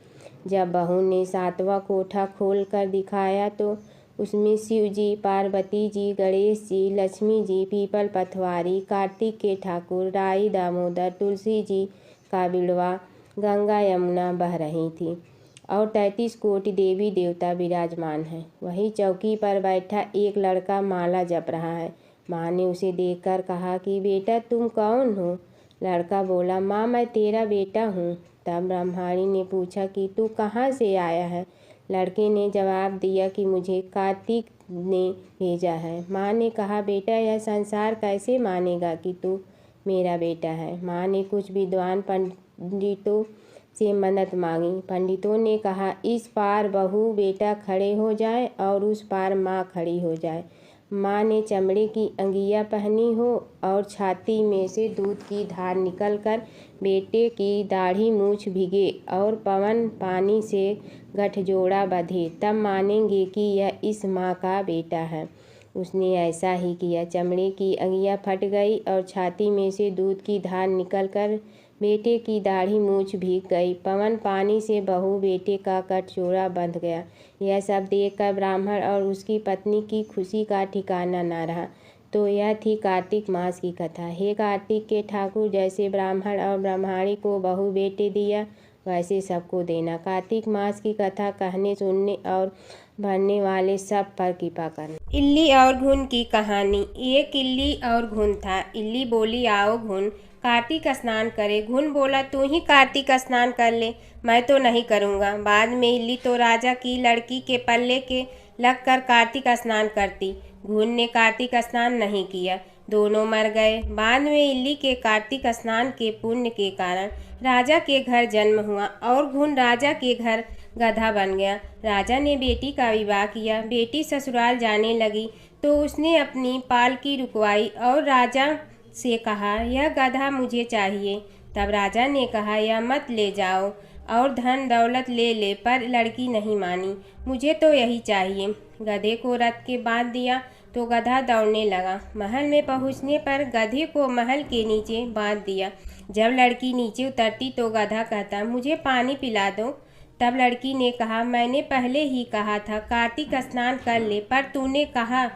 जब बहू ने 7वां कोठा खोल कर दिखाया तो उसमें शिव जी, पार्वती जी, गणेश जी, लक्ष्मी जी, पीपल पथवारी, कार्तिक के ठाकुर, राई, दामोदर, तुलसी जी का बिड़वा, गंगा यमुना बह रही थी और 33 कोटि देवी देवता विराजमान हैं। वहीं चौकी पर बैठा एक लड़का माला जप रहा है। माँ ने उसे देखकर कहा कि बेटा, तुम कौन हो? लड़का बोला, माँ, मैं तेरा बेटा हूँ। तब ब्रह्माणी ने पूछा कि तू कहाँ से आया है? लड़के ने जवाब दिया कि मुझे कार्तिक ने भेजा है। माँ ने कहा, बेटा, यह संसार कैसे मानेगा कि तू मेरा बेटा है? माँ ने कुछ विद्वान पंडितों से मन्नत मांगी। पंडितों ने कहा, इस पार बहू बेटा खड़े हो जाए और उस पार माँ खड़ी हो जाए। माँ ने चमड़े की अंगिया पहनी हो और छाती में से दूध की धार निकलकर बेटे की दाढ़ी मूछ भिगे और पवन पानी से गठजोड़ा बंधे, तब मानेंगे कि यह इस माँ का बेटा है। उसने ऐसा ही किया। चमड़े की अंगिया फट गई और छाती में से दूध की धार निकलकर बेटे की दाढ़ी मूछ भीग गई। पवन पानी से बहू बेटे का गठजोड़ा बंध गया। यह सब देखकर ब्राह्मण और उसकी पत्नी की खुशी का ठिकाना न रहा। तो यह थी कार्तिक मास की कथा। हे कार्तिक के ठाकुर, जैसे ब्राह्मण और ब्राह्मणी को बहू बेटे दिया, वैसे सबको देना। कार्तिक मास की कथा कहने, सुनने और भरने वाले सब पर कृपा करना। इल्ली और घुन की कहानी। एक इल्ली और घुन था। इल्ली बोली, आओ घुन, कार्तिक स्नान करे। घुन बोला, तू ही कार्तिक स्नान कर ले, मैं तो नहीं करूँगा। बाद में इल्ली तो राजा की लड़की के पल्ले के लगकर कार्तिक स्नान करती। घुन ने कार्तिक स्नान नहीं किया, दोनों मर गए। बाद में इल्ली के कार्तिक स्नान के पुण्य के कारण राजा के घर जन्म हुआ और घुन राजा के घर गधा बन गया। राजा ने बेटी का विवाह किया। बेटी ससुराल जाने लगी तो उसने अपनी पालकी रुकवाई और राजा से कहा, यह गधा मुझे चाहिए। तब राजा ने कहा, यह मत ले जाओ और धन दौलत ले ले, पर लड़की नहीं मानी। मुझे तो यही चाहिए। गधे को रथ के बांध दिया तो गधा दौड़ने लगा। महल में पहुंचने पर गधे को महल के नीचे बांध दिया। जब लड़की नीचे उतरती तो गधा कहता, मुझे पानी पिला दो। तब लड़की ने कहा, मैंने पहले ही कहा था कार्तिक स्नान कर ले, पर तूने कहा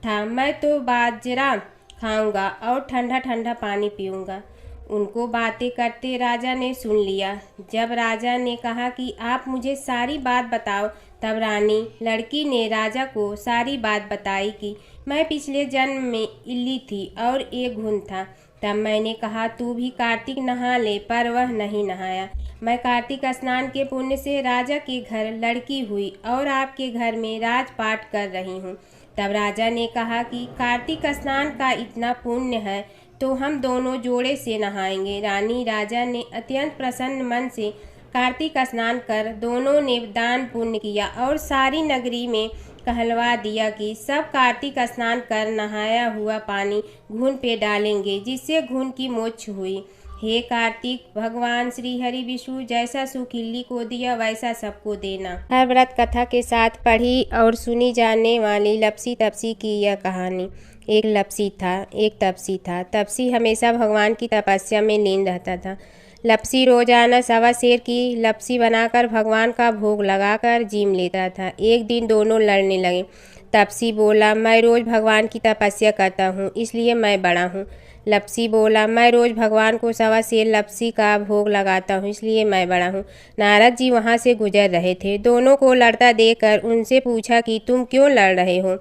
था मैं तो बाजरा खाऊंगा और ठंडा ठंडा पानी पीऊंगा। उनको बातें करते राजा ने सुन लिया। जब राजा ने कहा कि आप मुझे सारी बात बताओ, तब रानी लड़की ने राजा को सारी बात बताई कि मैं पिछले जन्म में इल्ली थी और एक घुन था। तब मैंने कहा तू भी कार्तिक नहा ले, पर वह नहीं नहाया। मैं कार्तिक स्नान के पुण्य से राजा के घर लड़की हुई और आपके घर में राजपाट कर रही हूँ। तब राजा ने कहा कि कार्तिक स्नान का इतना पुण्य है तो हम दोनों जोड़े से नहाएंगे। रानी राजा ने अत्यंत प्रसन्न मन से कार्तिक स्नान कर दोनों ने दान पुण्य किया और सारी नगरी में कहलवा दिया कि सब कार्तिक स्नान कर नहाया हुआ पानी घुन पे डालेंगे, जिससे घुन की मोक्ष हुई। हे कार्तिक, भगवान श्री हरि विष्णु जैसा सुख इल्ली को दिया वैसा सबको देना। हर व्रत कथा के साथ पढ़ी और सुनी जाने वाली लपसी तपसी की यह कहानी। एक लपसी था, एक तपसी था। तपसी हमेशा भगवान की तपस्या में लीन रहता था। लपसी रोजाना सवा सेर की लपसी बनाकर भगवान का भोग लगाकर जीम लेता था। एक दिन दोनों लड़ने लगे। तपसी बोला, मैं रोज़ भगवान की तपस्या करता हूँ, इसलिए मैं बड़ा हूँ। लपसी बोला, मैं रोज़ भगवान को सवा सेर लपसी का भोग लगाता हूँ, इसलिए मैं बड़ा हूँ। नारद जी वहाँ से गुजर रहे थे। दोनों को लड़ता देखकर उनसे पूछा कि तुम क्यों लड़ रहे हो।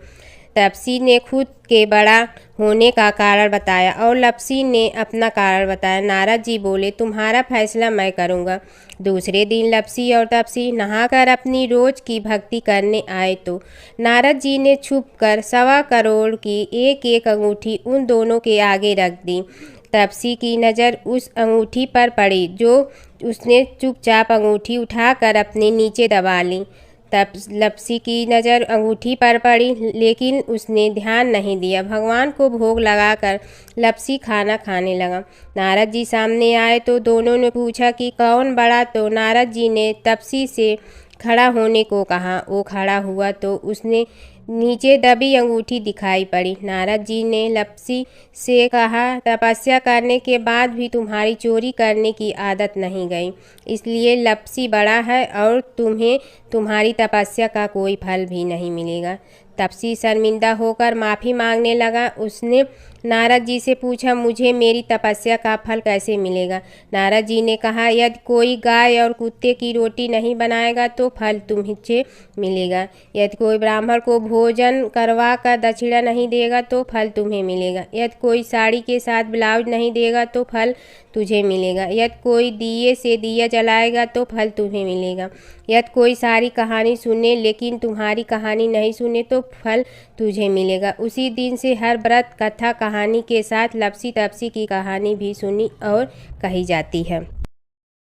तपसी ने खुद के बड़ा होने का कारण बताया और लपसी ने अपना कारण बताया। नारद जी बोले, तुम्हारा फैसला मैं करूँगा। दूसरे दिन लपसी और तपसी नहाकर अपनी रोज की भक्ति करने आए तो नारद जी ने छुपकर 1.25 करोड़ की एक एक अंगूठी उन दोनों के आगे रख दी। तपसी की नज़र उस अंगूठी पर पड़ी जो उसने चुपचाप अंगूठी उठाकर अपने नीचे दबा ली। तब लपसी की नज़र अंगूठी पर पड़ी, लेकिन उसने ध्यान नहीं दिया। भगवान को भोग लगाकर लपसी खाना खाने लगा। नारद जी सामने आए तो दोनों ने पूछा कि कौन बड़ा, तो नारद जी ने तपसी से खड़ा होने को कहा। वो खड़ा हुआ तो उसने नीचे दबी अंगूठी दिखाई पड़ी। नारद जी ने लपसी से कहा, तपस्या करने के बाद भी तुम्हारी चोरी करने की आदत नहीं गई, इसलिए लपसी बड़ा है और तुम्हें तुम्हारी तपस्या का कोई फल भी नहीं मिलेगा। तपसी शर्मिंदा होकर माफ़ी मांगने लगा। उसने नारद जी से पूछा, मुझे मेरी तपस्या का फल कैसे मिलेगा। नारद जी ने कहा, यदि कोई गाय और कुत्ते की रोटी नहीं बनाएगा तो फल तुम्हें मिलेगा। यदि कोई ब्राह्मण को भोजन करवा कर दक्षिणा नहीं देगा तो फल तुम्हें मिलेगा। यदि कोई साड़ी के साथ ब्लाउज नहीं देगा तो फल तुझे मिलेगा। यदि कोई दिए से दिया जलाएगा तो फल तुम्हें मिलेगा। यदि कोई सारी कहानी सुने लेकिन तुम्हारी कहानी नहीं सुने तो फल तुझे मिलेगा। उसी दिन से हर व्रत कथा कहानी के साथ लपसी तपसी की कहानी भी सुनी और कही जाती है।